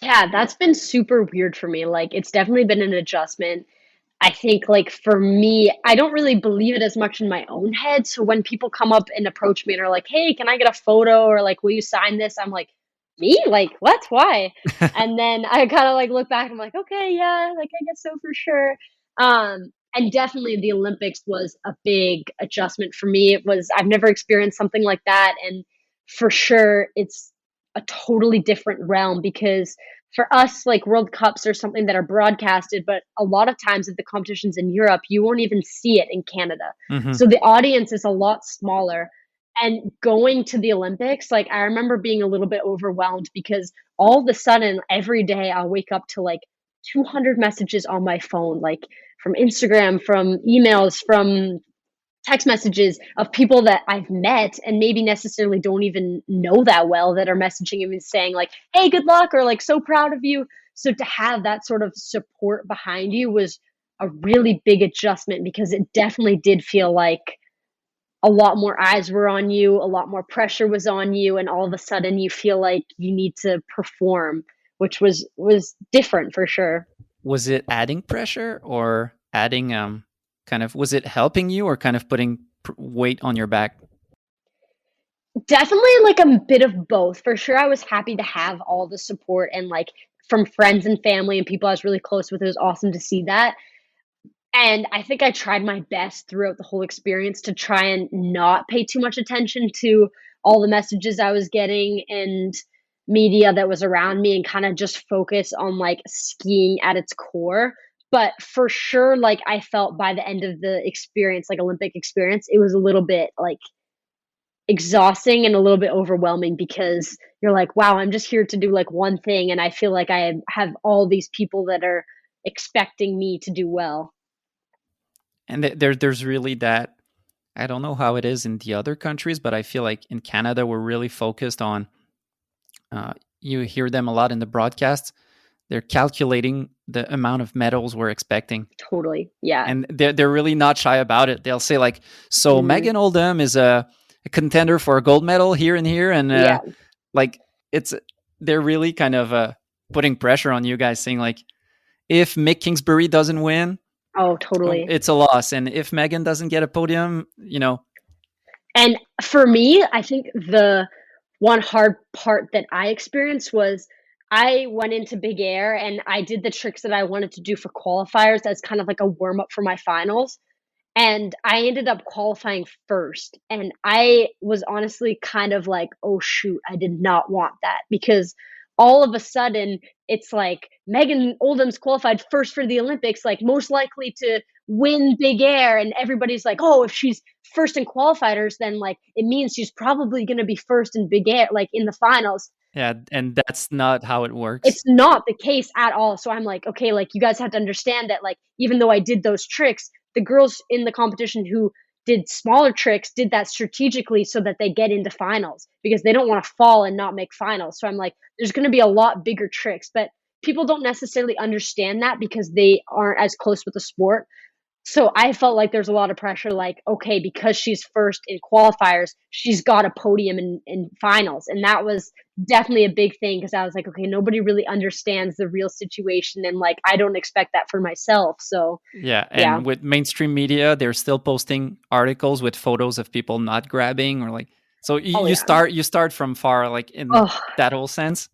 Yeah, that's been super weird for me. Like, it's definitely been an adjustment. I think, like, for me, I don't really believe it as much in my own head. So when people come up and approach me and are like, hey, can I get a photo? Or like, will you sign this? I'm like, me? Like, what? Why? And then I kind of like look back and I'm like, okay, yeah, like, I guess so for sure. And definitely the Olympics was a big adjustment for me. I've never experienced something like that. And for sure, it's a totally different realm because for us, like World Cups are something that are broadcasted, but a lot of times at the competitions in Europe, you won't even see it in Canada. Hmm. So the audience is a lot smaller. And going to the Olympics, like I remember being a little bit overwhelmed because all of a sudden, every day I'll wake up to like 200 messages on my phone, like from Instagram, from emails, from text messages of people that I've met and maybe necessarily don't even know that well that are messaging him and saying like, "Hey, good luck," or like, "So proud of you." So to have that sort of support behind you was a really big adjustment because it definitely did feel like a lot more eyes were on you, a lot more pressure was on you, and all of a sudden you feel like you need to perform, which was different for sure. Was it adding pressure or adding kind of, was it helping you or kind of putting weight on your back? Definitely like a bit of both. For sure, I was happy to have all the support and like from friends and family and people I was really close with. It was awesome to see that. And I think I tried my best throughout the whole experience to try and not pay too much attention to all the messages I was getting and media that was around me and kind of just focus on like skiing at its core. But for sure, like I felt by the end of the experience, like Olympic experience, it was a little bit like exhausting and a little bit overwhelming because you're like, wow, I'm just here to do like one thing. And I feel like I have all these people that are expecting me to do well. And there's really that. I don't know how it is in the other countries, but I feel like in Canada we're really focused on. You hear them a lot in the broadcasts. They're calculating the amount of medals we're expecting, Totally. Yeah. and they're really not shy about it. They'll say like, "So Mhm. Megan Oldham is a contender for a gold medal here and here," and Yeah. like it's they're really kind of putting pressure on you guys, saying like, if Mick Kingsbury doesn't win, Oh, totally. it's a loss, and if Megan doesn't get a podium, And for me, I think the one hard part that I experienced was I went into big air and I did the tricks that I wanted to do for qualifiers as kind of like a warm up for my finals. And I ended up qualifying first, and I was honestly kind of like, "Oh, shoot, I did not want that," because all of a sudden, it's like Megan Oldham's qualified first for the Olympics, like, most likely to win big air, and everybody's like, "Oh, if she's first in qualifiers, then, like, it means she's probably gonna be first in big air, like, in the finals." yeah, and that's not how it works. It's not the case at all. So I'm like, okay, like you guys have to understand that, like, even though I did those tricks, the girls in the competition who did smaller tricks did that strategically so that they get into finals because they don't want to fall and not make finals. So I'm like, there's going to be a lot bigger tricks, but people don't necessarily understand that because they aren't as close with the sport. So I felt like there's a lot of pressure, like, okay, because she's first in qualifiers, she's got a podium in finals. And that was definitely a big thing because I was like, okay, nobody really understands the real situation. And like, I don't expect that for myself. So Yeah, yeah. and with mainstream media, they're still posting articles with photos of people not grabbing or like. So Oh, you yeah. start from far, like in Oh, that whole sense.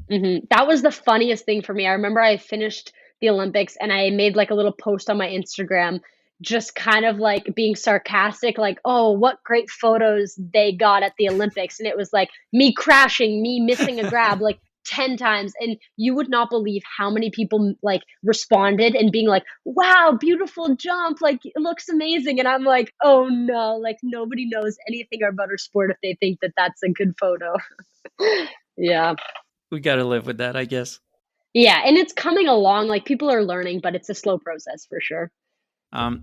that was the funniest thing for me. I remember I finished the Olympics and I made like a little post on my Instagram just kind of like being sarcastic, like, oh, what great photos they got at the Olympics. And it was like me crashing, me missing a grab like 10 times. And you would not believe how many people like responded and being like, wow, beautiful jump. Like, it looks amazing. And I'm like, oh no, like nobody knows anything about our sport if they think that that's a good photo. Yeah. We got to live with that, I guess. Yeah. And it's coming along. Like people are learning, but it's a slow process for sure.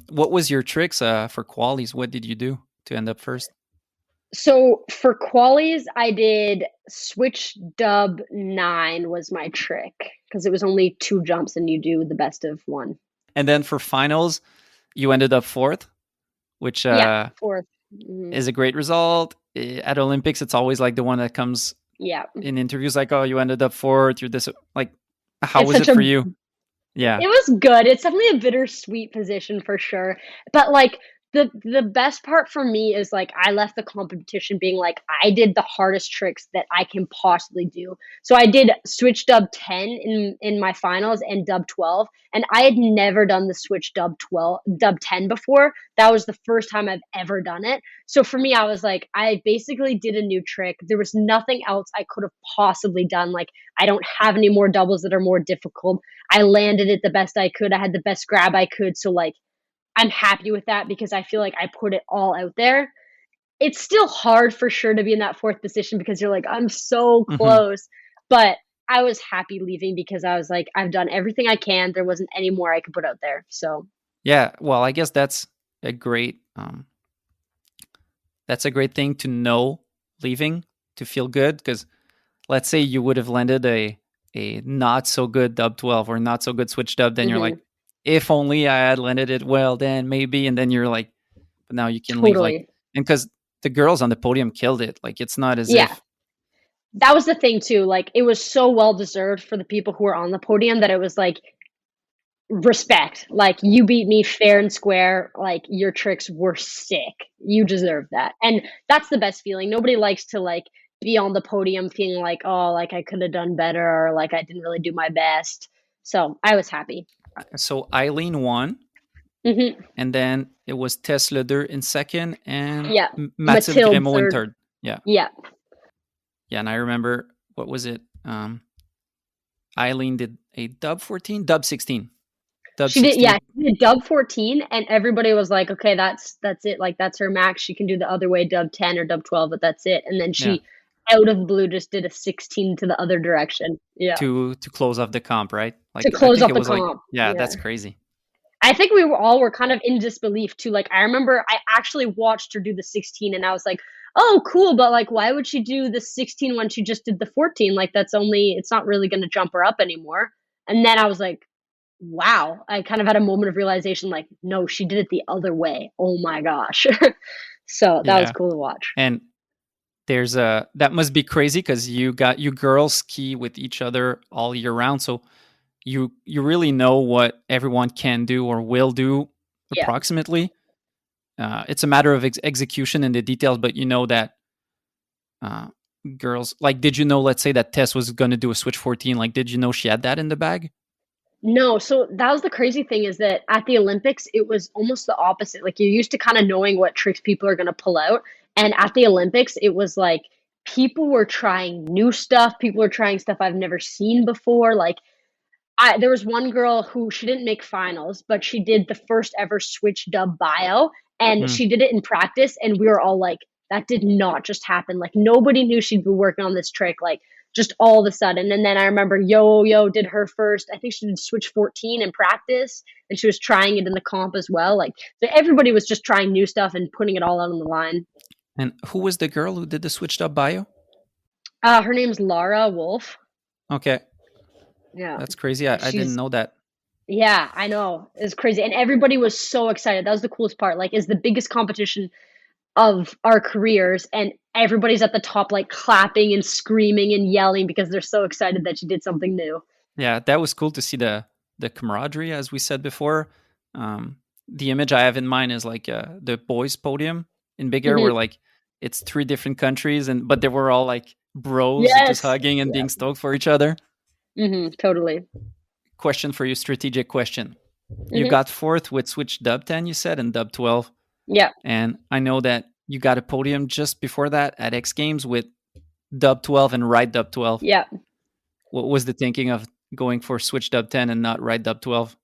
What was your tricks for qualies? What did you do to end up first? So for qualies, I did switch dub 9 was my trick because it was only 2 jumps and you do the best of 1. And then for finals, you ended up fourth, which Yeah, 4th. Mhm. is a great result. At Olympics, it's always like the one that comes Yeah. in interviews, like, "Oh, you ended up fourth. You're this." Like, how It's was such it a for you? Yeah. It was good. It's definitely a bittersweet position for sure. But like the best part for me is like I left the competition being like I did the hardest tricks that I can possibly do. So I did switch dub 10 in my finals and dub 12 and I had never done the switch dub 10 before. That was the first time I've ever done it. So for me I was like I basically did a new trick. There was nothing else I could have possibly done. Like I don't have any more doubles that are more difficult. I landed it the best I could. I had the best grab I could. So like I'm happy with that because I feel like I put it all out there. It's still hard for sure to be in that 4th position because you're like, I'm so Hmm. close. But I was happy leaving because I was like, I've done everything I can. There wasn't any more I could put out there. So Yeah. Well, I guess a great that's a great thing to know leaving to feel good because let's say you would have landed a not so good dub 12 or not so good switch dub, then you're like, mhm, if only I had landed it well, then maybe, and then you're like, but now you can leave like, totally. and because the girls on the podium killed it, like it's not as Yeah. if. That was the thing too. Like it was so well deserved for the people who were on the podium that it was like respect. Like you beat me fair and square. Like your tricks were sick. You deserve that. And that's the best feeling. Nobody likes to like be on the podium feeling like, oh, like I could have done better or like I didn't really do my best. So I was happy. So Eileen won, Hmm. and then it was Tess Leder in second and Yeah. Mathilde Mathilde Grémaud in third. third. Yeah. Yeah. Yeah. And I remember, what was it? Eileen did a dub 14, dub 16, dub She did, 16. yeah, she did dub 14 and everybody was like, okay, that's it. Like that's her max. She can do the other way, dub 10 or dub 12, but that's it. And then Yeah. she out of blue just did a 16 to the other direction. Yeah. To close off the comp, right? To Like I close think up it the was like, comp. yeah, Yeah. that's crazy. I think we were kind of in disbelief too. Like I remember I actually watched her do the 16 and I was like, "Oh, cool, but like why would she do the 16 when she just did the 14? Like it's not really going to jump her up anymore." And then I was like, "Wow." I kind of had a moment of realization like, "No, she did it the other way. Oh my gosh." So, that was Yeah. cool to watch. And there's a that must be crazy because you girls ski with each other all year round, so you really know what everyone can do or will do Yeah. approximately. It's a matter of execution and the details, but you know that uh, girls, like, did you know? Let's say that Tess was going to do a switch 14. Like, did you know she had that in the bag? No, so that was the crazy thing is that at the Olympics, it was almost the opposite. Like you're used to kind of knowing what tricks people are going to pull out. And at the Olympics, it was like people were trying new stuff. People were trying stuff I've never seen before. Like there was one girl who she didn't make finals, but she did the first ever switch dub bio and Mm. she did it in practice and we were all like that did not just happen. Like nobody knew she'd be working on this trick like just all of a sudden. And then I remember Yo Yo did her first. I think she did switch 14 in practice and she was trying it in the comp as well. Like so everybody was just trying new stuff and putting it all out on the line. And who was the girl who did the switched up bio? Her name's Lara Wolf. Okay, Yeah. that's crazy. I didn't She's know that. Yeah, I know. It's crazy. And everybody was so excited. That was the coolest part. Like, it's the biggest competition of our careers, and everybody's at the top, like clapping and screaming and yelling because they're so excited that she did something new. Yeah, that was cool to see the camaraderie, as we said before. The image I have in mind is like the boys' podium in Big Air, where Hmm. like it's 3 different countries, and but they were all like bros, just Yes. hugging and Yeah. being stoked for each other. Totally. Question for you, strategic question. You Hmm. got fourth with switch dub 10, you said, and dub 12. Yeah. And I know that you got a podium just before that at X Games with dub 12 and right dub 12. Yeah. What was the thinking of going for switch dub 10 and not right dub 12?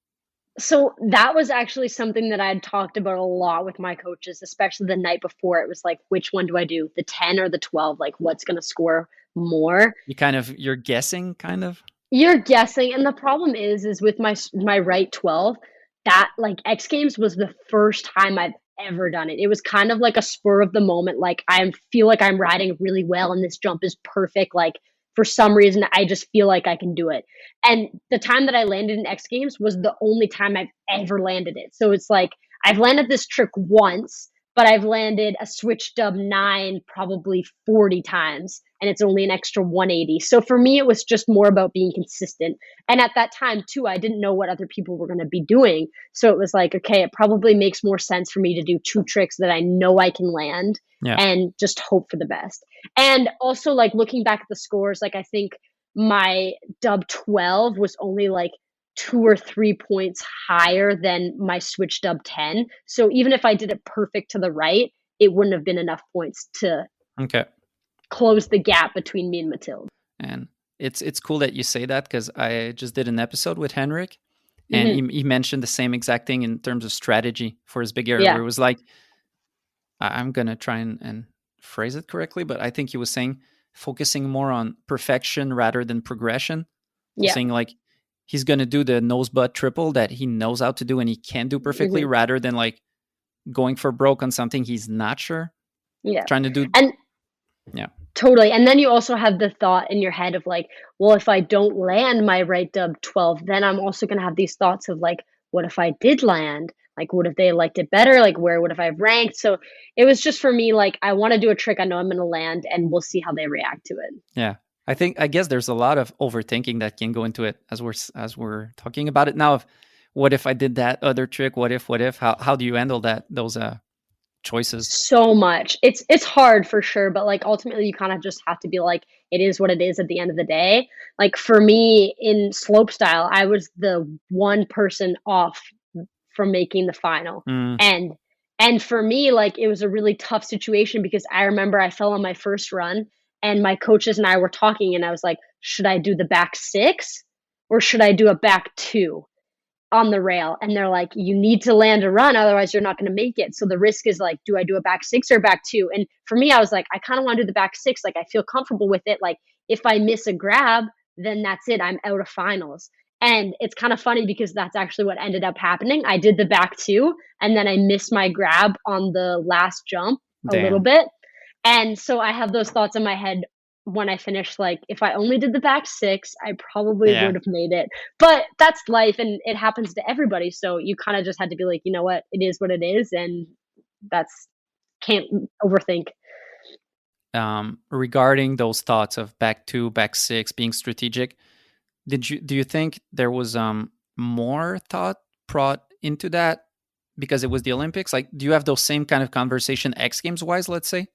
So that was actually something that I had talked about a lot with my coaches, especially the night before. It was like, which one do I do? The 10 or the 12? Like, what's going to score more? You're guessing, kind of? You're guessing, and the problem is with my right 12, that like X Games was the first time I've ever done it. It was kind of like a spur of the moment. Like I feel like I'm riding really well, and this jump is perfect. Like for some reason, I just feel like I can do it. And the time that I landed in X Games was the only time I've ever landed it. So it's like I've landed this trick once, but I've landed a switch dub 9 probably 40 times, and it's only an extra 180. So for me, it was just more about being consistent. And at that time, too, I didn't know what other people were going to be doing. So it was like, okay, it probably makes more sense for me to do two tricks that I know I can land Yeah. and just hope for the best. And also, like looking back at the scores, like I think my dub 12 was only like 2 or 3 points higher than my switch dub 10. So even if I did it perfect to the right, it wouldn't have been enough points to Okay. close the gap between me and Matilde. And it's cool that you say that because I just did an episode with Henrik, and Hmm. he mentioned the same exact thing in terms of strategy for his big air, Yeah. where it was like, I'm gonna try and phrase it correctly, but I think he was saying focusing more on perfection rather than progression. So Yeah. saying like he's gonna do the nose butt triple that he knows how to do and he can do perfectly, Hmm. rather than like going for broke on something he's not sure. Yeah. Trying to do, And yeah, totally. And then you also have the thought in your head of like, well, if I don't land my right dub 12, then I'm also going to have these thoughts of like, what if I did land? Like, what if they liked it better? Like, where would if I have ranked? So it was just for me, like, I want to do a trick I know I'm going to land, and we'll see how they react to it. yeah. I guess there's a lot of overthinking that can go into it as we're talking about it now. Of what if I did that other trick? What if? How do you handle that? Those choices. So much. It's hard for sure, but like ultimately you kind of just have to be like it is what it is at the end of the day. Like for me in slopestyle, I was the one person off from making the final. Mm, And and for me like it was a really tough situation because I remember I fell on my first run and my coaches and I were talking and I was like, should I do the back 6 or should I do a back 2? On the rail, and they're like, you need to land a run, otherwise you're not going to make it. So the risk is like, do I do a back 6 or back 2? And for me, I was like, I kind of want to do the back 6. Like I feel comfortable with it. Like if I miss a grab, then that's it, I'm out of finals. And it's kind of funny because that's actually what ended up happening. I did the back 2 and then I missed my grab on the last jump a little damn. bit. And so I have those thoughts in my head when I finished, like, if I only did the back 6, I probably Yeah. would have made it. But that's life and it happens to everybody. So you kind of just had to be like, you know what, it is what it is. And that's can't overthink. Regarding those thoughts of back 2, back 6 being strategic, do you think there was more thought brought into that because it was the Olympics? Like, do you have those same kind of conversation X Games wise, let's say?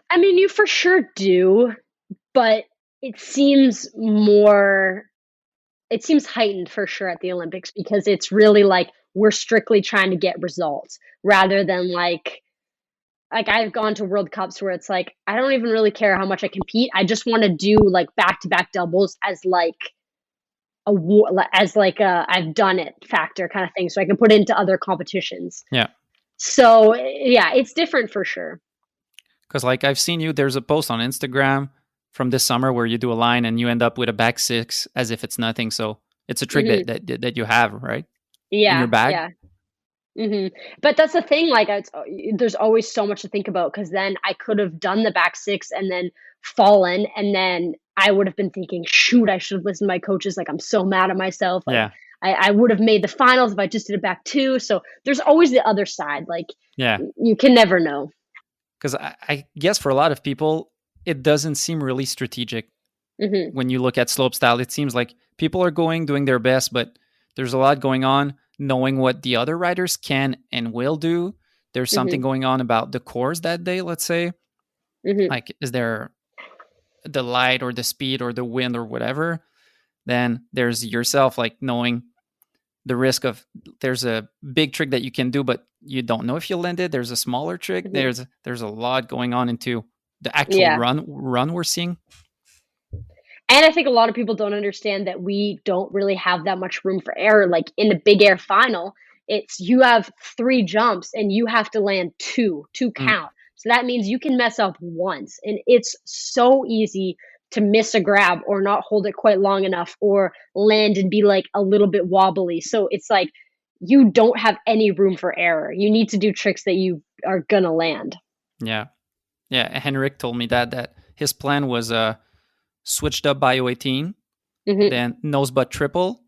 I mean, you for sure do, but it seems more, it seems heightened for sure at the Olympics because it's really like we're strictly trying to get results rather than like I've gone to World Cups where it's like I don't even really care how much I compete. I just want to do like back to back doubles as like as like a I've done it factor kind of thing, so I can put it into other competitions. Yeah. So yeah, it's different for sure. Because like I've seen you, there's a post on Instagram from this summer where you do a line and you end up with a back 6 as if it's nothing. So it's a trick Hmm. that you have, right? In your Yeah, bag. yeah. But that's the thing, like, there's always so much to think about because then I could have done the back 6 and then fallen, and then I would have been thinking, "Shoot, I should have listened to my coaches, like, I'm so mad at myself, like, Yeah. I would have made the finals if I just did it back 2." So, there's always the other side, like, Yeah. you can never know. Because I guess for a lot of people, it doesn't seem really strategic Mhm, when you look at slopestyle. It seems like people are doing their best, but there's a lot going on. Knowing what the other riders can and will do, there's something mhm, going on about the course that day. Let's say, mhm, like, is there the light or the speed or the wind or whatever? Then there's yourself, like knowing the risk of there's a big trick that you can do, but you don't know if you'll land it. There's a smaller trick. Mhm. There's a lot going on into the actual Yeah. run we're seeing. And I think a lot of people don't understand that we don't really have that much room for error. Like in the big air final, it's you have 3 jumps and you have to land 2 Mm, count. So that means you can mess up once, and it's so easy to miss a grab or not hold it quite long enough or land and be like a little bit wobbly. So it's like you don't have any room for error. You need to do tricks that you are gonna land. yeah, yeah. Henrik told me that his plan was switched up bio 18, Mhm. then nose butt triple,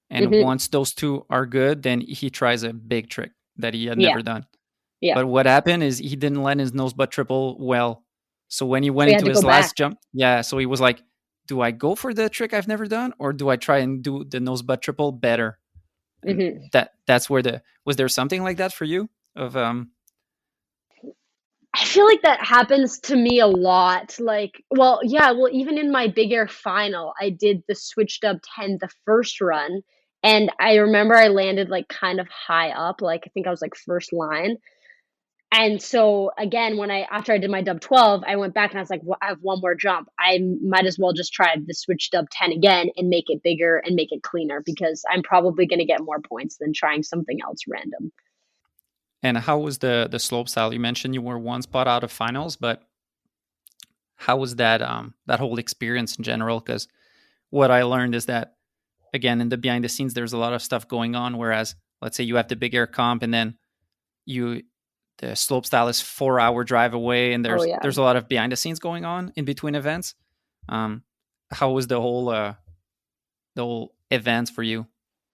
and Mhm. once those two are good, then he tries a big trick that he had Yeah. never done. Yeah. But what happened is he didn't land his nose butt triple well. So when he So went you had into to go his back. last jump, yeah, so he was like, do I go for the trick I've never done or do I try and do the nose butt triple better? And Mhm. that's where the was there something like that for you of I feel like that happens to me a lot. Like, well, yeah, well, even in my big air final, I did the switched up 10 the first run. And I remember I landed like kind of high up, like I think I was like first line. And so again, when I after I did my dub 12, I went back and I was like, well, I have one more jump. I might as well just try the switched up 10 again and make it bigger and make it cleaner because I'm probably going to get more points than trying something else random. and how was the slope style? You mentioned you were one spot out of finals, but how was that whole experience in general? Because what I learned is that again in the behind the scenes there's a lot of stuff going on. Whereas let's say you have the big air comp and then you the slope style is 4 hour drive away and Oh yeah. there's a lot of behind the scenes going on in between events. Um, how was the whole events for you?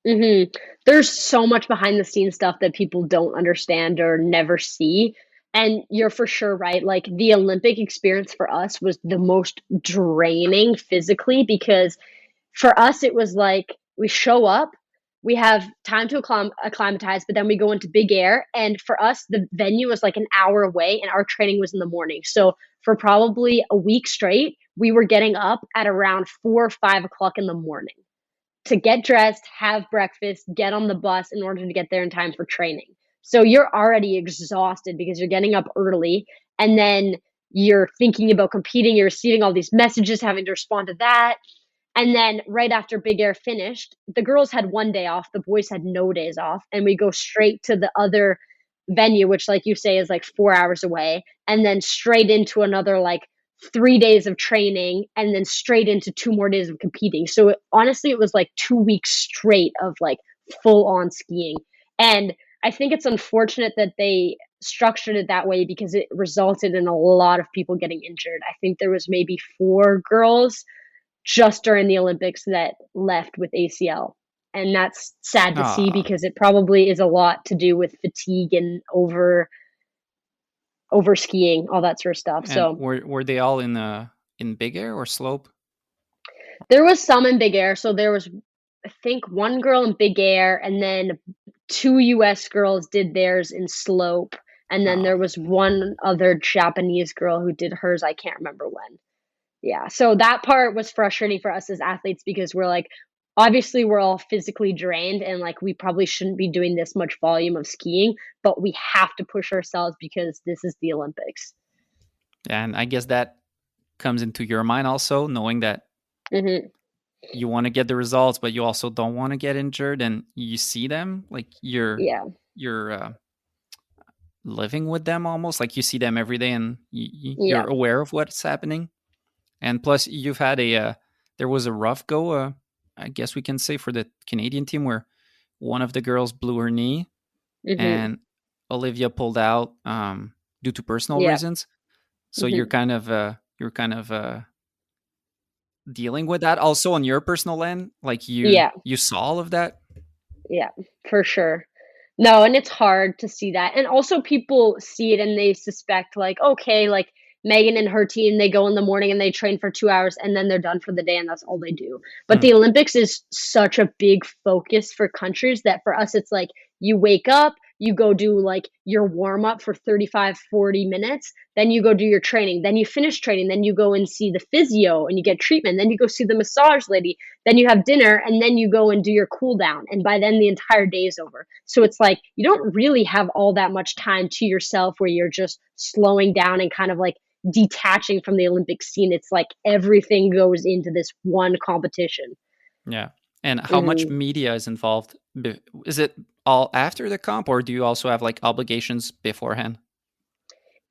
Mhm. There's so much behind the scenes stuff that people don't understand or never see, and you're for sure right, like, the Olympic experience for us was the most draining physically because for us, it was like we show up, we have time to acclimatize, but then we go into big air, and for us, the venue was, like, an hour away, and our training was in the morning, so for probably a week straight, we were getting up at around 4 or 5 o'clock in the morning to get dressed, have breakfast, get on the bus in order to get there in time for training. So you're already exhausted because you're getting up early and then you're thinking about competing, you're receiving all these messages, having to respond to that. And then right after Big Air finished, the girls had 1 day off, the boys had no days off, and we go straight to the other venue, which, like you say, is like 4 hours away, and then straight into another like 3 days of training, and then straight into 2 more days of competing. So honestly, it was like 2 weeks straight of like full on skiing. And I think it's unfortunate that they structured it that way because it resulted in a lot of people getting injured. I think there was maybe 4 girls just during the Olympics that left with ACL. And that's sad to see Ah, because it probably is a lot to do with fatigue and over skiing, all that sort of stuff. and So were they all in big air or slope? there was some in big air. So there was, I think, one girl in big air, and then 2 US girls did theirs in slope. And then Oh, there was one other Japanese girl who did hers. I can't remember when. Yeah, so that part was frustrating for us as athletes because we're like, obviously we're all physically drained and like we probably shouldn't be doing this much volume of skiing, but we have to push ourselves because this is the Olympics. and I guess that comes into your mind also, knowing that Mhm. you want to get the results, but you also don't want to get injured, and you see them like Yeah. you're living with them almost, like you see them every day, and Yeah. you're aware of what's happening. And plus, you've had there was a rough go, I guess we can say, for the Canadian team where one of the girls blew her knee Mhm. and Olivia pulled out due to personal Yeah. reasons. So Mhm. you're kind of dealing with that also on your personal end. Like Yeah. you saw all of that. Yeah, for sure. No, and it's hard to see that. And also people see it and they suspect like, okay, like Megan and her team, they go in the morning and they train for 2 hours and then they're done for the day and that's all they do. But Mm, the Olympics is such a big focus for countries that for us it's like you wake up, you go do like your warm up for 35, 40 minutes, then you go do your training, then you finish training, then you go and see the physio and you get treatment, then you go see the massage lady, then you have dinner, and then you go and do your cool down. And by then the entire day is over. So it's like you don't really have all that much time to yourself where you're just slowing down and kind of like detaching from the Olympic scene. It's like everything goes into this one competition. Yeah. And how much Mhm. media is involved? Is it all after the comp, or do you also have like obligations beforehand?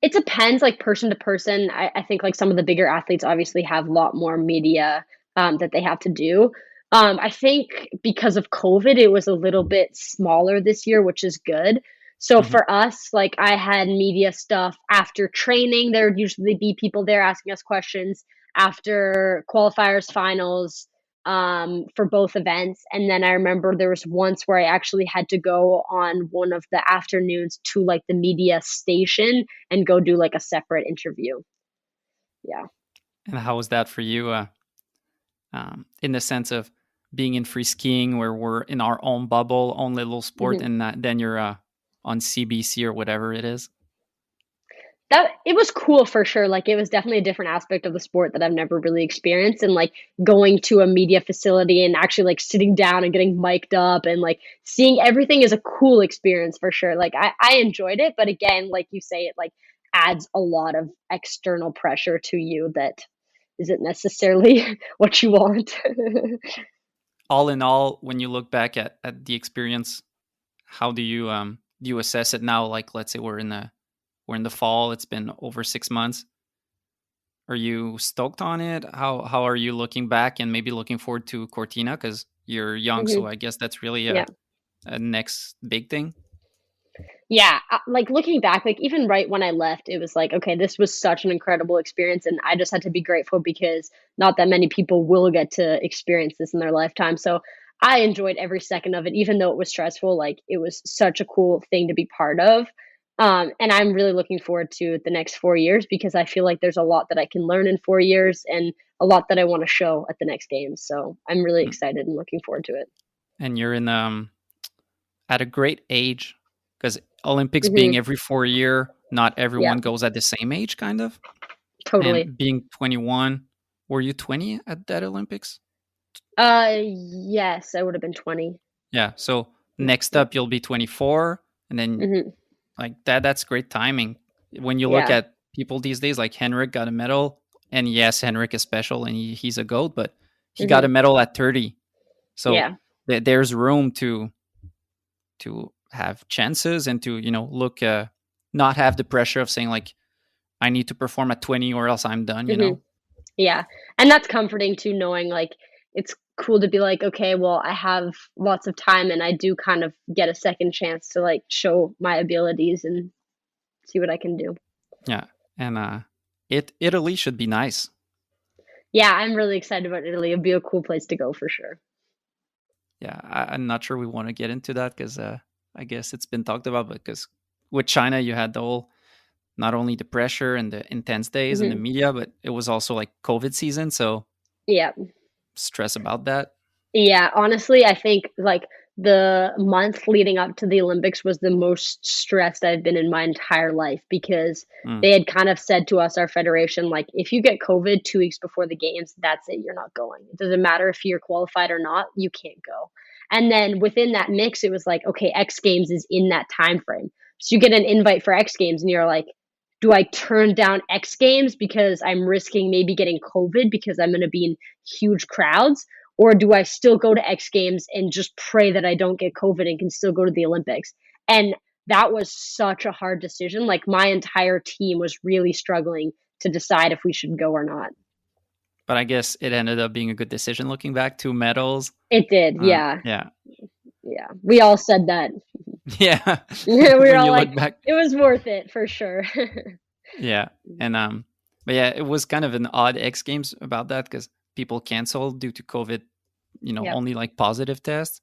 It depends, like, person to person. I think, like, some of the bigger athletes obviously have a lot more media, that they have to do. I think because of COVID, it was a little bit smaller this year, which is good. So Hmm. for us, like, I had media stuff after training. There would usually be people there asking us questions after qualifiers, finals, for both events. And then I remember there was once where I actually had to go on one of the afternoons to, like, the media station and go do, like, a separate interview. Yeah. And how was that for you? In the sense of being in free skiing, where we're in our own bubble, own little sport, Mhm. and then you're on CBC or whatever it is. That it was cool for sure, like, it was definitely a different aspect of the sport that I've never really experienced, and, like, going to a media facility and actually, like, sitting down and getting mic'd up and, like, seeing everything is a cool experience for sure. Like, I enjoyed it, but again, like you say, it, like, adds a lot of external pressure to you that isn't necessarily what you want. All in all, when you look back at the experience, how do you assess it now? Like, let's say we're in the fall. It's been over 6 months. Are you stoked on it? How are you looking back and maybe looking forward to Cortina because you're young? So Mhm. I guess that's really Yeah. a next big thing. Yeah, like, looking back, like, even right when I left, it was like, "Okay, this was such an incredible experience," and I just had to be grateful because not that many people will get to experience this in their lifetime, so I enjoyed every second of it, even though it was stressful, like, it was such a cool thing to be part of, and I'm really looking forward to the next 4 years because I feel like there's a lot that I can learn in 4 years and a lot that I wanna show at the next games, so I'm really Mm. excited and looking forward to it. And you're in at a great age because Olympics being Mhm. every 4 year, not Yeah, everyone goes at the same age, kind of. totally. And being 21, were you 20 at that Olympics? Yes, I would have been 20. Yeah. So next Mhm, up, you'll be 24, and then mhm, like that's great timing. When you look yeah, at people these days, like Henrik got a medal, and yes, Henrik is special and he's a goat, but he got a mhm, medal at 30. So yeah, there's room to have chances and to look not have the pressure of saying like I need to perform at 20 or else I'm done. mhm, yeah, and that's comforting too, knowing, like, it's cool to be like, "Okay, well, I have lots of time, and I do kind of get a second chance to, like, show my abilities and see what I can do." Yeah, and Italy should be nice. Yeah, I'm really excited about Italy, it'd be a cool place to go for sure. Yeah, I'm not sure we want to get into that because I guess it's been talked about, because with China you had the whole not only the pressure and the intense days in the Mhm, media, but it was also like COVID season, so yeah. stress about that. Yeah, honestly, I think, like, the month leading up to the Olympics was the most stressed I've been in my entire life because Mm. they had kind of said to us, our federation, like, "If you get COVID 2 weeks before the games, that's it, you're not going. It doesn't matter if you're qualified or not, you can't go." And then within that mix, it was like, okay, X Games is in that time frame. So you get an invite for X Games and you're like, "Do I turn down X Games because I'm risking maybe getting COVID because I'm gonna be in huge crowds? Or do I still go to X Games and just pray that I don't get COVID and can still go to the Olympics?" And that was such a hard decision. Like, my entire team was really struggling to decide if we should go or not. But I guess it ended up being a good decision looking back. 2 medals. It did, yeah, Yeah, yeah. We all said that. yeah. We were When all you like, look back, it was worth it for sure. yeah, and but yeah, it was kind of an odd X Games about that because people canceled due to COVID. Yep. Only like positive tests.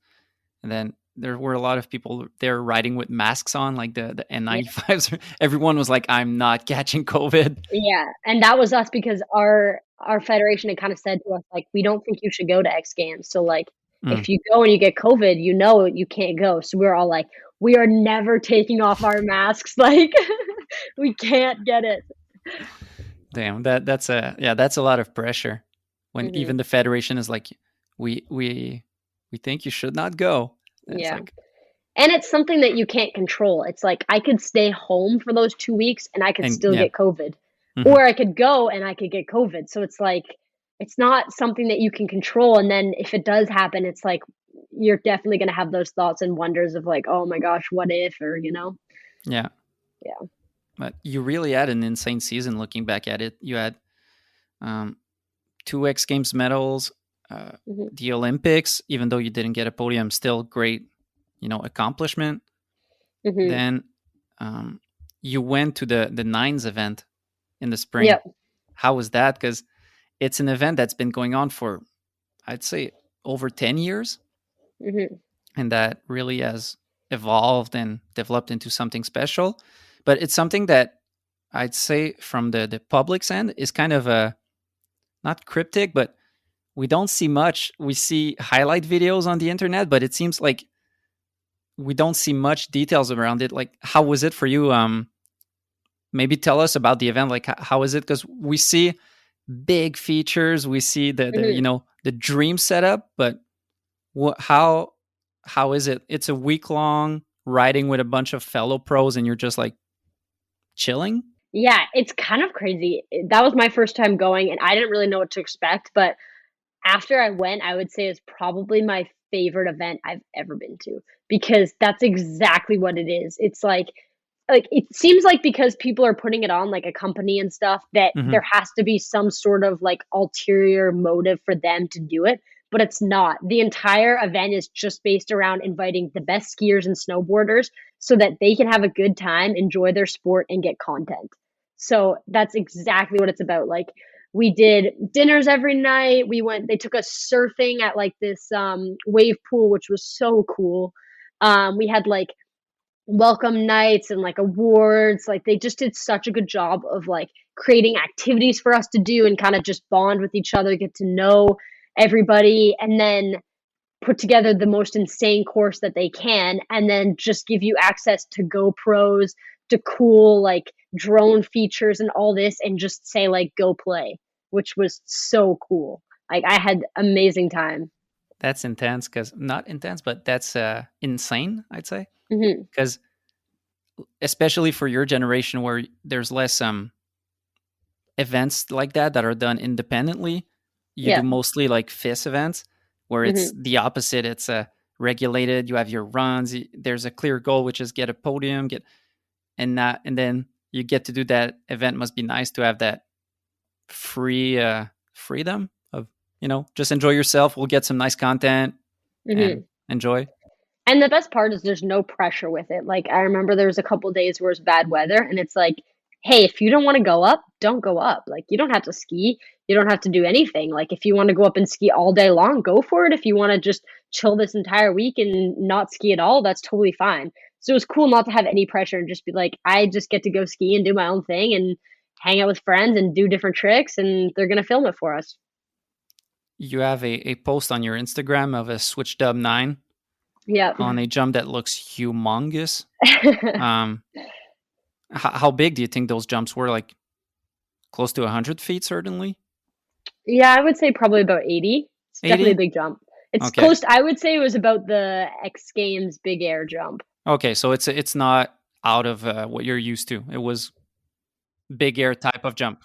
And then there were a lot of people there riding with masks on, like the Yeah. N95s. Everyone was like, "I'm not catching COVID." Yeah, and that was us because our federation had kinda said to us, like, "We don't think you should go to X Games, so, like, Mm. if you go and you get COVID, you know you can't go." So we were all like, we are never taking off our masks. Like, we can't get it. Damn, that's a lot of pressure. When Hmm. even the federation is like, we we we think you should not go. And it's Yeah. like, And it's something that you can't control. It's like I could stay home for those 2 weeks and I could and still yeah, get COVID, hmm or I could go and I could get COVID. So it's like, it's not something that you can control. And then if it does happen, it's like you're definitely going to have those thoughts and wonders of like, oh my gosh, what if, or, yeah. yeah. But you really had an insane season. Looking back at it, you had um, two X Games medals, Hmm. the Olympics. Even though you didn't get a podium, still great, accomplishment. Hmm. Then um, you went to the nines event in the spring. Yep. How was that? Because it's an event that's been going on for, I'd say, over 10 years, Hmm. and that really has evolved and developed into something special. But it's something that I'd say from the public's end is kind of a not cryptic, but we don't see much. We see highlight videos on the internet, but it seems like we don't see much details around it. Like, how was it for you? Maybe tell us about the event. Like, how is it? Because we see big features, we see the Hmm. the dream setup, but how is it? It's a week long riding with a bunch of fellow pros, and you're just like chilling. Yeah, it's kind of crazy. That was my first time going and I didn't really know what to expect, but after I went, I would say it's probably my favorite event I've ever been to, because that's exactly what it is. It's like it seems like because people are putting it on like a company and stuff that Hmm. there has to be some sort of like ulterior motive for them to do it, but it's not. The entire event is just based around inviting the best skiers and snowboarders so that they can have a good time, enjoy their sport and get content. So that's exactly what it's about. Like, we did dinners every night. They took us surfing at like this wave pool, which was so cool. We had like welcome nights and like awards. Like, they just did such a good job of like creating activities for us to do and kind of just bond with each other, get to know everybody, and then put together the most insane course that they can, and then just give you access to GoPros, to cool like drone features and all this, and just say like go play, which was so cool. Like, I had amazing time. That's intense, because not intense, but that's insane, I'd say. Hmm. Because especially for your generation, where there's less events like that are done independently. You Yeah. do mostly like FIS events, where it's Hmm. the opposite. It's regulated. You have your runs. There's a clear goal, which is get a podium, get and then you get to do that event. Must be nice to have that freedom of just enjoy yourself. We'll get some nice content and Hmm. enjoy. And the best part is there's no pressure with it. Like, I remember there was a couple days where it's bad weather, and it's like, hey, if you don't want to go up, don't go up. Like, you don't have to ski. You don't have to do anything. Like, if you want to go up and ski all day long, go for it. If you want to just chill this entire week and not ski at all, that's totally fine. So it was cool not to have any pressure and just be like, I just get to go ski and do my own thing and hang out with friends and do different tricks, and they're gonna film it for us. You have a post on your Instagram of a switch dub 9 Yep. on a jump that looks humongous. Um, how big do you think those jumps were? Like close to 100 feet, certainly. Yeah, I would say probably about 80. It's definitely a 80? big jump. It's Okay. close. I would say it was about the X Games big air jump. Okay, so it's not out of what you're used to. It was big air type of jump.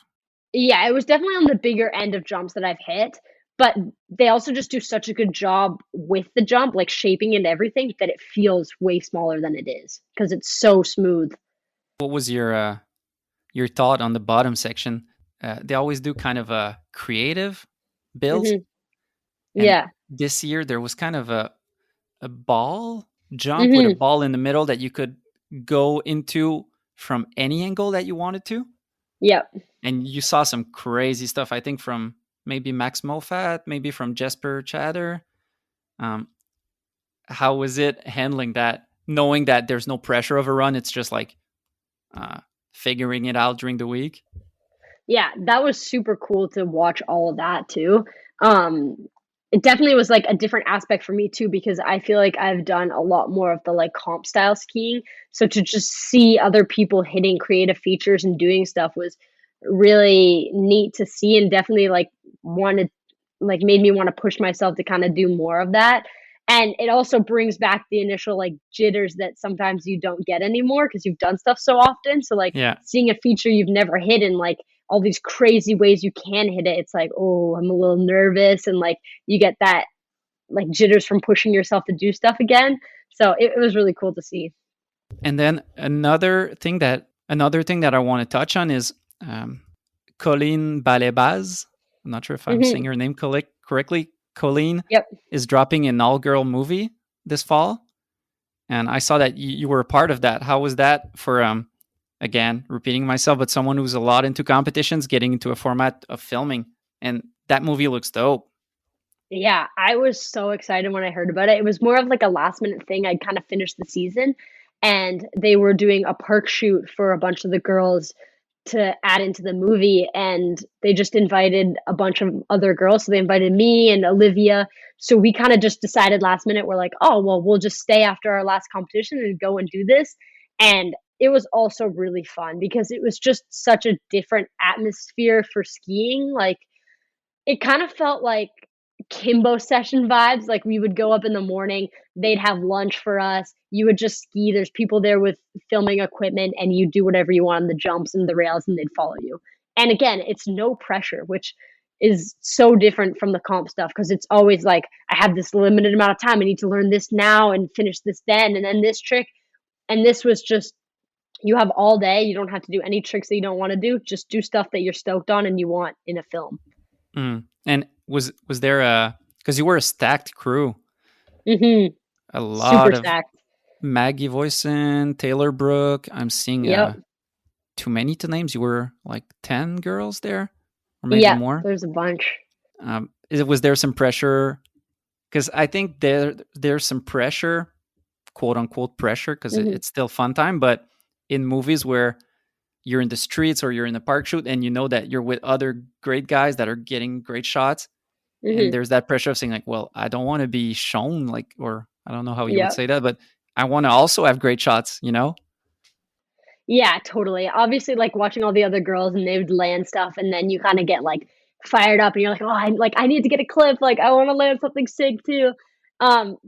Yeah, it was definitely on the bigger end of jumps that I've hit, but they also just do such a good job with the jump, like shaping it and everything, that it feels way smaller than it is because it's so smooth. What was your thought on the bottom section? They always do kind of a creative builds, Hmm. and Yeah. this year there was kind of a ball jump with a Hmm. ball in the middle that you could go into from any angle that you wanted to. Yep. And you saw some crazy stuff, I think, from maybe Max Mofat, maybe from Jesper Chatter. Um, how was it handling that, knowing that there's no pressure of a run? It's just like uh, figuring it out during the week. Yeah, that was super cool to watch all of that too. Um, it definitely was like a different aspect for me too because I feel like I've done a lot more of the like comp style skiing. So to just see other people hitting creative features and doing stuff was really neat to see and definitely like wanted like made me want to push myself to kind of do more of that. And it also brings back the initial like jitters that sometimes you don't get anymore because you've done stuff so often. So like Yeah. seeing a feature you've never hit in like all these crazy ways you can hit it, it's like, oh, I'm a little nervous and like you get that like jitters from pushing yourself to do stuff again. So it was really cool to see. And then another thing that I want to touch on is um, Colleen Balebaz. I'm not sure if I'm saying Hmm. her name correctly. Colleen Yep. is dropping an all-girl movie this fall, and I saw that you were a part of that. How was that for again, repeating myself, but someone who's a lot into competitions, getting into a format of filming, and that movie looks dope. Yeah, I was so excited when I heard about it. It was more of like a last minute thing. I'd kind of finished the season and they were doing a park shoot for a bunch of the girls to add into the movie and they just invited a bunch of other girls. So they invited me and Olivia. So we kind of just decided last minute, we're like, oh, well, we'll just stay after our last competition and go and do this. And it was also really fun because it was just such a different atmosphere for skiing. Like, it kind of felt like Kimbo session vibes. Like we would go up in the morning, they'd have lunch for us. You would just ski. There's people there with filming equipment, and you do whatever you want on the jumps and the rails, and they'd follow you. And again, it's no pressure, which is so different from the comp stuff because it's always like I have this limited amount of time. I need to learn this now and finish this then, and then this trick. And this was just you have all day. You don't have to do any tricks that you don't want to do. Just do stuff that you're stoked on and you want in a film. And was there a, because you were a stacked crew, Hmm. a Super lot of stacked. Maggie Voisin, Taylor Brook. I'm seeing Yep. too many to names. You were like 10 girls there, or maybe Yeah, more. there's a bunch. Was there some pressure? Because I think there's some pressure, quote unquote pressure, because Mhm, it's still fun time. But in movies where you're in the streets or you're in the park shoot and you know that you're with other great guys that are getting great shots, and mhm, there's that pressure of saying like, well, I don't want to be shown like, or I don't know how you would yep. say that, but I want to also have great shots. Yeah, totally. Obviously, like, watching all the other girls and they would land stuff, and then you kinda get, like, fired up, and you're like, "Oh, I need to get a clip, like, I wanna land something sick too."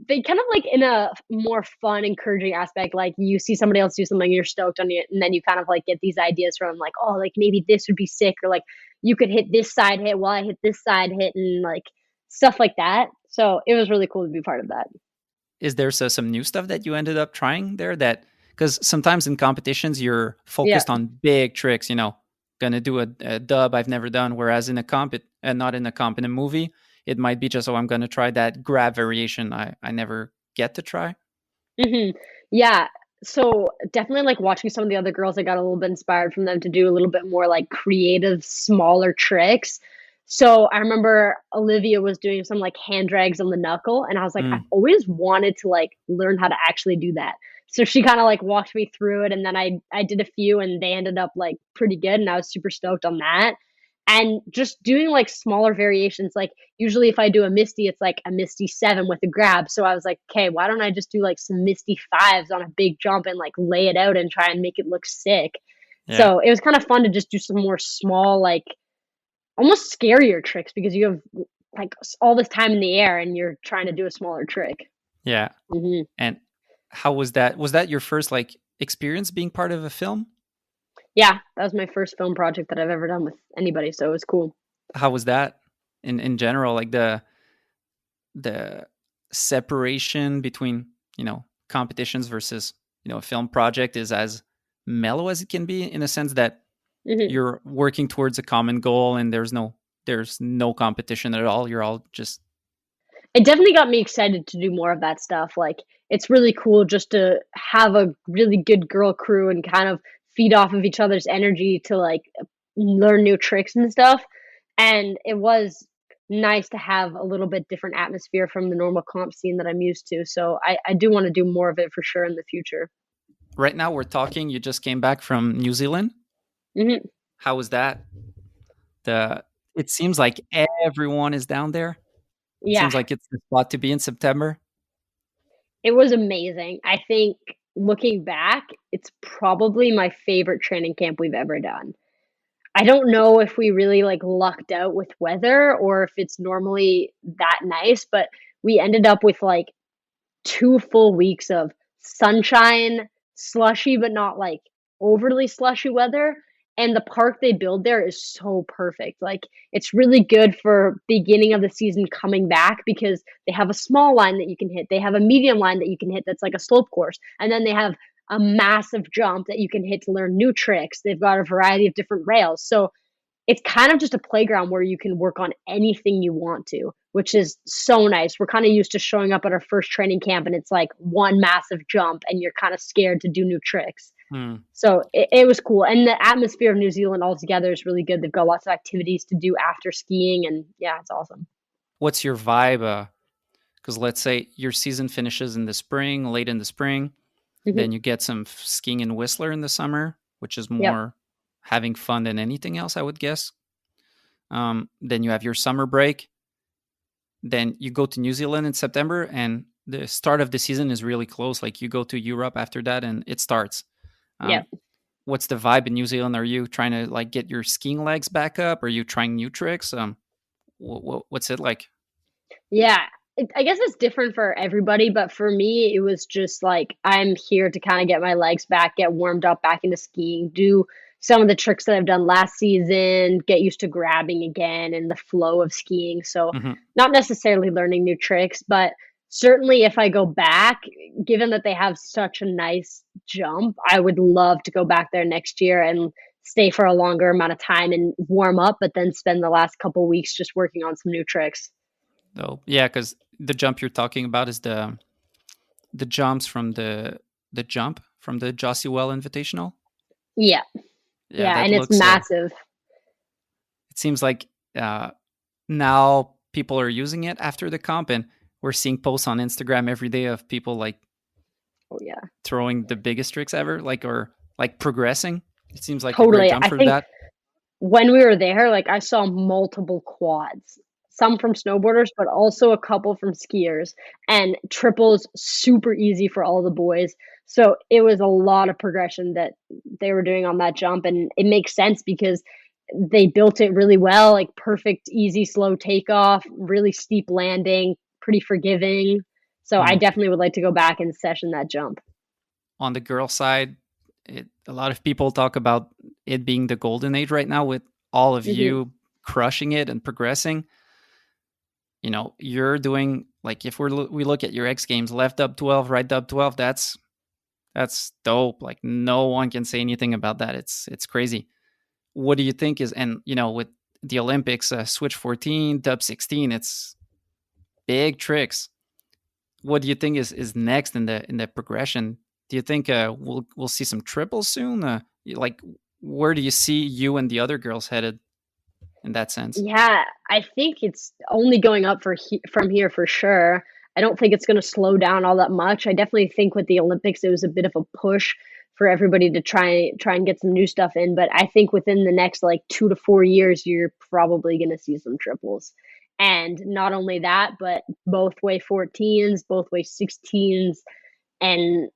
They kind of, like, in a more fun, encouraging aspect, like, you see somebody else do something, you're stoked on it, and then you kind of, like, get these ideas from, like, "Oh, like, maybe this would be sick," or, like, "You could hit this side hit while I hit this side hit," and, like, stuff like that. So, it was really cool to be part of that. Is there some new stuff that you ended up trying there, that because sometimes in competitions you're Yeah. focused on big tricks, gonna do a dub I've never done, whereas in a comp, not in a comp, in a movie, it might be just, oh, I'm gonna try that grab variation I never get to try. Mhm. Yeah. So, definitely, like, watching some of the other girls, I got a little bit inspired from them to do a little bit more, like, creative, smaller tricks. So, I remember Olivia was doing some, like, hand drags on the knuckle, and I was like, "I've Mm, always wanted to, like, learn how to actually do that." So, she kinda, like, walked me through it, and then I did a few, and they ended up, like, pretty good, and I was super stoked on that. And just doing, like, smaller variations, like, usually if I do a Misty, it's like a Misty 7 with a grab. So I was like, okay, why don't I just do like some Misty 5s on a big jump and like lay it out and try and make it look sick? yeah. So it was kind of fun to just do some more small, like almost scarier tricks because you have like all this time in the air and you're trying to do a smaller trick. Yeah. Hmm. And how was that? Was that your first like experience being part of a film? Yeah, that was my first film project that I've ever done with anybody. So it was cool. How was that in general? Like the separation between competitions versus a film project is as mellow as it can be, in a sense that Hmm. you're working towards a common goal and there's no competition at all. You're all just It definitely got me excited to do more of that stuff, like, it's really cool just to have a really good girl crew and kind of feed off of each other's energy to, like, learn new tricks and stuff, and it was nice to have a little bit different atmosphere from the normal comp scene that I'm used to, so I do wanna do more of it for sure in the future. right now we're talking. You just came back from New Zealand. Mhm. How was that? The It seems like everyone is down there. Yeah, Seems like it's the spot to be in September. it was amazing. I think looking back, it's probably my favorite training camp we've ever done. I don't know if we really like lucked out with weather or if it's normally that nice, but we ended up with like 2 full weeks of sunshine, slushy, but not, like, overly slushy weather, and the park they build there is so perfect, like, it's really good for beginning of the season coming back because they have a small line that you can hit, they have a medium line that you can hit that's like a slope course, and then they have a massive jump that you can hit to learn new tricks, they've got a variety of different rails, so it's kind of just a playground where you can work on anything you want to, which is so nice. We're kind of used to showing up at our first training camp and it's like one massive jump and you're kind of scared to do new tricks. Hmm. So it was cool. And the atmosphere of New Zealand altogether is really good. They've got lots of activities to do after skiing and yeah, it's awesome. What's your vibe? Because let's say your season finishes in the spring, late in the spring, Hmm. then you get some skiing in Whistler in the summer, which is Yep. more having fun than anything else, I would guess. Then you have your summer break. Then you go to New Zealand in September, and the start of the season is really close. Like you go to Europe after that, and it starts. Um, Yep. what's the vibe in New Zealand? Are you trying to like get your skiing legs back up? Are you trying new tricks? What's it like? Yeah, I guess it's different for everybody, but for me, it was just like I'm here to kind of get my legs back, get warmed up back into skiing, do some of the tricks that I've done last season, get used to grabbing again and the flow of skiing. So, Hmm. not necessarily learning new tricks, but certainly if I go back, given that they have such a nice jump, I would love to go back there next year and stay for a longer amount of time and warm up, but then spend the last couple weeks just working on some new tricks. Though, yeah, because the jump you're talking about is the jumps from the jump from the Jossie Well Invitational. Yeah. Yeah, Yeah, that and it's looks. massive. It seems like uh, now people are using it after the comp, and we're seeing posts on Instagram every day of people like Oh, yeah. throwing the biggest tricks ever, like or like progressing. It seems like a great Totally. jump I for think that. when we were there, like, I saw multiple quads, some from snowboarders, but also a couple from skiers, and triples super easy for all the boys. So, it was a lot of progression that they were doing on that jump, and it makes sense because they built it really well, like, perfect, easy, slow takeoff, really steep landing, pretty forgiving. So, I Hmm. definitely would like to go back and session that jump. On the girl side, a lot of people talk about it being the golden age right now with all of Mhm. you crushing it and progressing. You're doing like if we look at your X Games, left up 12, right up 12. That's dope. Like no one can say anything about that. It's crazy. What do you think is and with the Olympics, switch 14, dub 16, it's big tricks. What do you think is next in the progression? Do you think we'll see some triples soon? Like where do you see you and the other girls headed in that sense? Yeah, I think it's only going up from here for sure. I don't think it's going to slow down all that much. I definitely think with the Olympics, it was a bit of a push for everybody to try and get some new stuff in. But I think within the next like 2 to 4 years, you're probably going to see some triples. And not only that, but both way 14s, both way 16s, and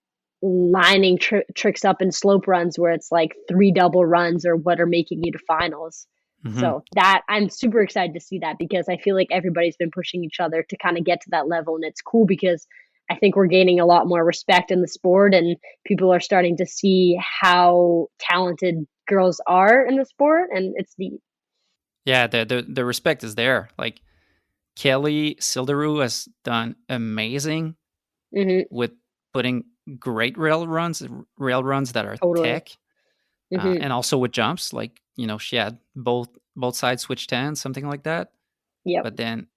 lining tricks up in slope runs where it's like three double runs or what are making you to finals. Hmm. So that I'm super excited to see that because I feel like everybody's been pushing each other to kind of get to that level. And it's cool because I think we're gaining a lot more respect in the sport and people are starting to see how talented girls are in the sport. And it's neat. Yeah, the respect is there. Like Kelly Silderu has done amazing Hmm. with putting great rail runs that are Totally. tech, Hmm. and also with jumps. Like she had both sides switch 10, something like that. Yep. But then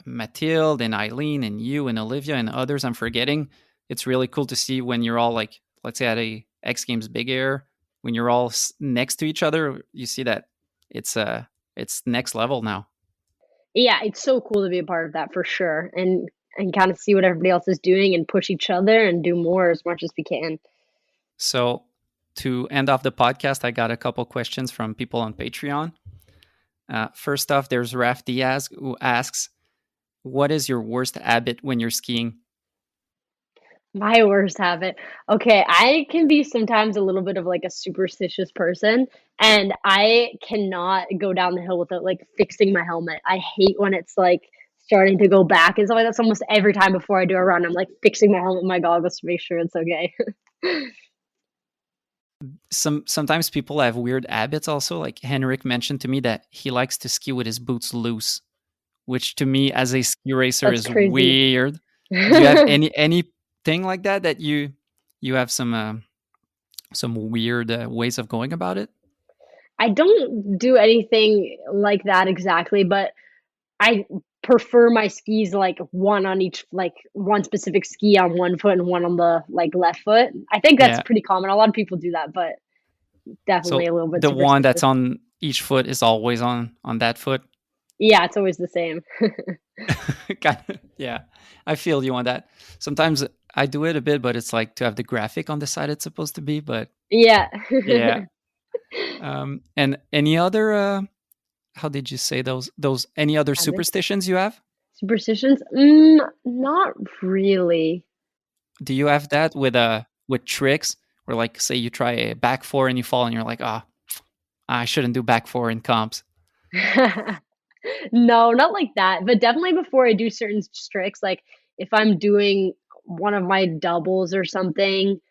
Mathilde and Eileen and you and Olivia and others I'm forgetting. It's really cool to see when you're all like, let's say at a X Games Big Air, when you're all next to each other, you see that it's next level now. Yeah, it's so cool to be a part of that for sure. And kind of see what everybody else is doing and push each other and do more as much as we can. So to end off the podcast, I got a couple questions from people on Patreon. First off, there's Raf Diaz who asks, What is your worst habit when you're skiing? My worst habit. Okay, I can be sometimes a little bit of like a superstitious person, and I cannot go down the hill without like fixing my helmet. I hate when it's like starting to go back and stuff like that. So almost every time before I do a run, I'm like fixing my helmet, and my goggles to make sure it's okay. Sometimes people have weird habits also. Like Henrik mentioned to me that he likes to ski with his boots loose, which to me as a ski racer That's is crazy. weird. Do you have anything like that that you have some weird ways of going about it? I don't do anything like that exactly, but I prefer my skis like one on each, like one specific ski on one foot and one on the like left foot. I think that's Yeah. pretty common. A lot of people do that, but definitely So a little bit the one that's superstitious. on each foot is always on that foot. Yeah, it's always the same. Kind of, yeah. I feel you on that. Sometimes I do it a bit, but it's like to have the graphic on the side it's supposed to be. But Yeah. yeah. And any other how did you say those any other Habits? superstitions you have? Superstitions? Not really. Do you have that with tricks where like say you try a back four and you fall and you're like, ah, I shouldn't do back four in comps. No, not like that, but definitely before I do certain tricks, like if I'm doing one of my doubles or something,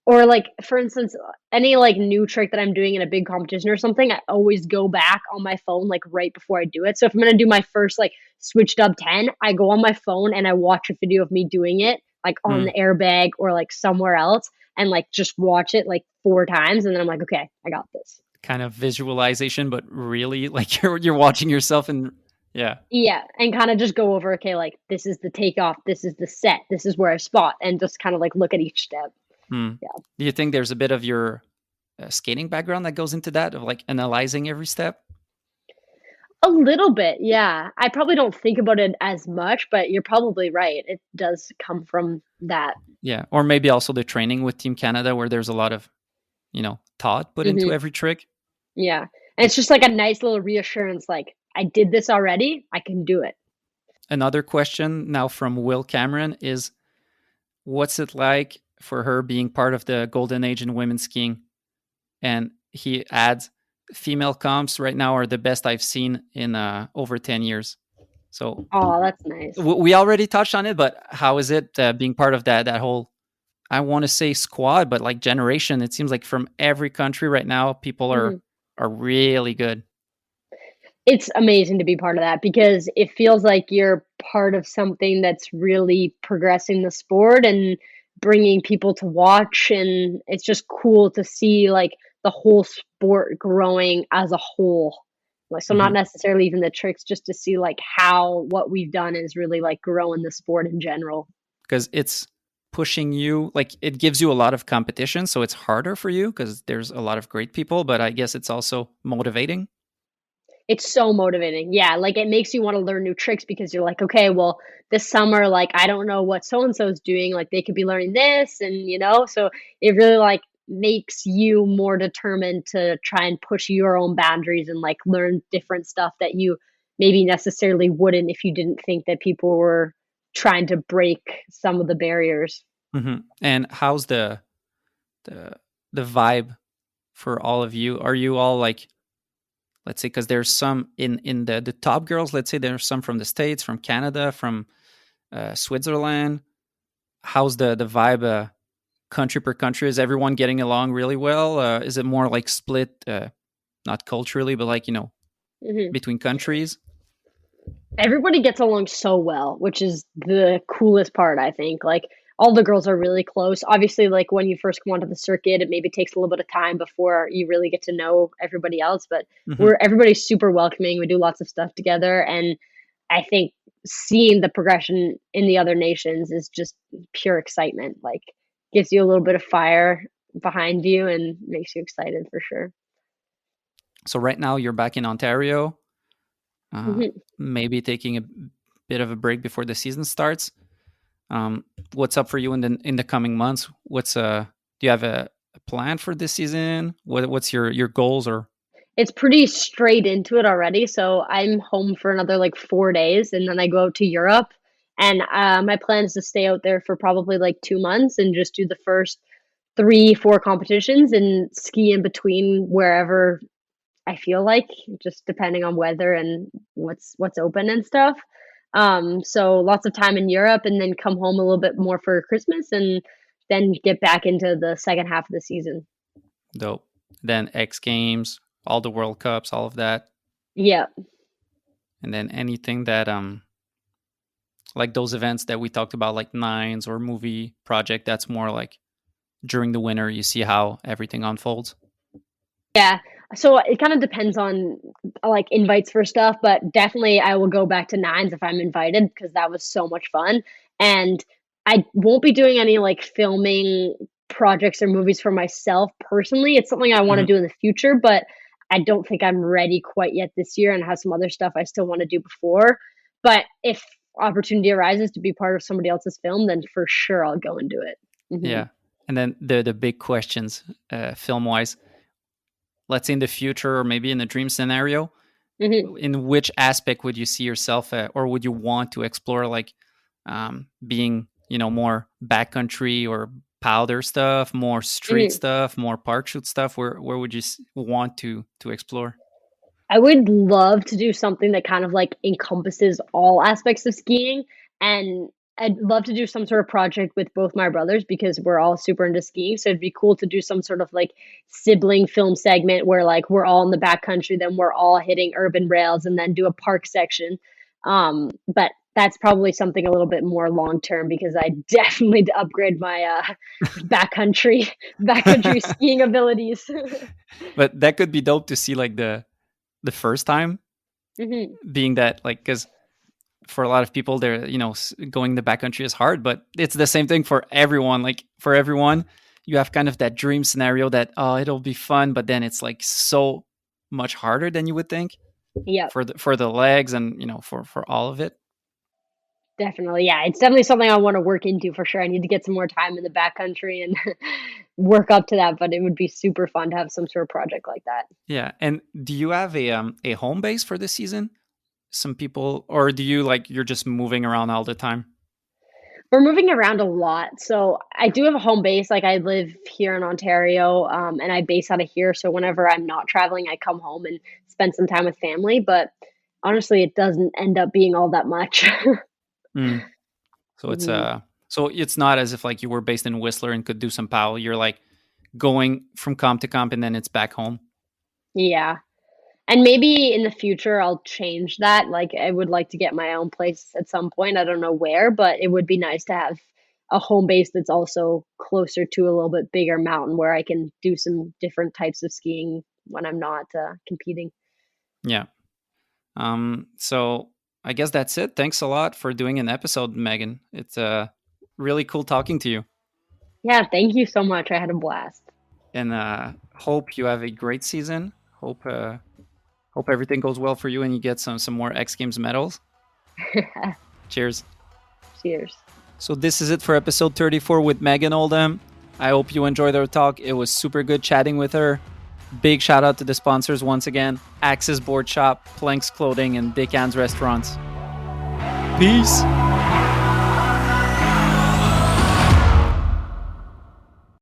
or like for instance, any like new trick that I'm doing in a big competition or something, I always go back on my phone like right before I do it. So if I'm gonna do my first like switched up 10, I go on my phone and I watch a video of me doing it like on Hmm. the airbag or like somewhere else and like just watch it like 4 times and then I'm like, okay, I got this. Kind of visualization, but really like you're watching yourself and yeah. Yeah, and kind of just go over, okay, like this is the takeoff, this is the set, this is where I spot, and just kind of like look at each step. Hmm. Yeah. Do you think there's a bit of your skating background that goes into that of like analyzing every step? A little bit, yeah. I probably don't think about it as much, but you're probably right. It does come from that. Yeah, or maybe also the training with Team Canada where there's a lot of thought put into Hmm. every trick. Yeah. And it's just like a nice little reassurance, like, I did this already, I can do it. Another question now from Will Cameron is what's it like for her being part of the golden age in women's skiing? And he adds, female comps right now are the best I've seen in over 10 years. So Oh, that's nice. we already touched on it, but how is it being part of that whole, I want to say squad, but like generation? It seems like from every country right now, people Mhm. are really good. It's amazing to be part of that because it feels like you're part of something that's really progressing the sport and bringing people to watch, and it's just cool to see, like, the whole sport growing as a whole. Like, so not Mhm. necessarily even the tricks, just to see, like, how what we've done is really, like, growing the sport in general. Because it's pushing you, like it gives you a lot of competition, so it's harder for you because there's a lot of great people, but I guess it's also motivating. It's so motivating. Yeah, like, it makes you wanna learn new tricks because you're like, "Okay, well, this summer, like, I don't know what so and so is doing, like, they could be learning this," and, so it really, like, makes you more determined to try and push your own boundaries and, like, learn different stuff that you maybe necessarily wouldn't if you didn't think that people were trying to break some of the barriers. And how's the the vibe for all of you? Are you all like, let's say, because there's some in the top girls, let's say there's some from the States, from Canada, from Switzerland. How's the vibe country per country? Is everyone getting along really well? Is it more like split, not culturally, but like Mhm. between countries? Everybody gets along so well, which is the coolest part, I think. Like, all the girls are really close. Obviously, like, when you first come onto the circuit, it maybe takes a little bit of time before you really get to know everybody else, but Hmm. everybody's super welcoming. We do lots of stuff together, and I think seeing the progression in the other nations is just pure excitement. Like, gives you a little bit of fire behind you and makes you excited for sure. So right now you're back in Ontario, uh, Mhm. maybe taking a bit of a break before the season starts. What's up for you in the coming months? What's do you have a plan for this season? What's your goals or? it's pretty straight into it already. So I'm home for another like 4 days, and then I go out to Europe. And my plan is to stay out there for probably like 2 months and just do the first 3, 4 competitions and ski in between wherever I feel like, just depending on weather and what's open and stuff. So lots of time in Europe, and then come home a little bit more for Christmas, and then get back into the second half of the season. Dope. Then X Games, all the World Cups, all of that. Yeah. And then anything that like those events that we talked about, like Nines or movie project, that's more like during the winter you see how everything unfolds. Yeah. So it kind of depends on like invites for stuff, but definitely I will go back to nines if I'm invited because that was so much fun. And I won't be doing any like filming projects or movies for myself personally. It's something I want to Mhm. do in the future, but I don't think I'm ready quite yet this year and have some other stuff I still want to do before. But if opportunity arises to be part of somebody else's film, then for sure I'll go and do it. Yeah. And then the big questions, film wise, let's say in the future or maybe in a dream scenario, Hmm. in which aspect would you see yourself or would you want to explore, like being, more backcountry or powder stuff, more street Hmm. stuff, more park shoot stuff? Where would you want to explore? I would love to do something that kind of like encompasses all aspects of skiing. And I'd love to do some sort of project with both my brothers because we're all super into skiing. So it'd be cool to do some sort of like sibling film segment where like we're all in the backcountry, then we're all hitting urban rails, and then do a park section. But that's probably something a little bit more long term because I definitely need to upgrade my backcountry backcountry skiing abilities. But that could be dope to see, like the first time, Hmm. being that, like, because for a lot of people, they're, going the backcountry is hard, but it's the same thing for everyone. Like for everyone, you have kind of that dream scenario that, oh, it'll be fun, but then it's like so much harder than you would think Yep. for the legs and for all of it. Definitely, yeah, it's definitely something I wanna work into for sure. I need to get some more time in the backcountry and work up to that, but it would be super fun to have some sort of project like that. Yeah. And do you have a home base for this season? Some people, or do you, like, you're just moving around all the time? We're moving around a lot, so I do have a home base, like, I live here in Ontario, and I base out of here, so whenever I'm not traveling, I come home and spend some time with family, but honestly, it doesn't end up being all that much. Mm. So it's Mhm. so it's not as if like you were based in Whistler and could do some POW. You're like going from comp to comp and then it's back home. Yeah. And maybe in the future, I'll change that. Like, I would like to get my own place at some point. I don't know where, but it would be nice to have a home base that's also closer to a little bit bigger mountain where I can do some different types of skiing when I'm not competing. Yeah. So I guess that's it. Thanks a lot for doing an episode, Megan. It's really cool talking to you. Yeah, thank you so much. I had a blast. And hope you have a great season. Hope everything goes well for you and you get some more X Games medals. Cheers. Cheers. So this is it for episode 34 with Megan Oldham. I hope you enjoyed our talk. It was super good chatting with her. Big shout out to the sponsors once again: Axis Board Shop, Planks Clothing, and Big Hands Restaurants. Peace.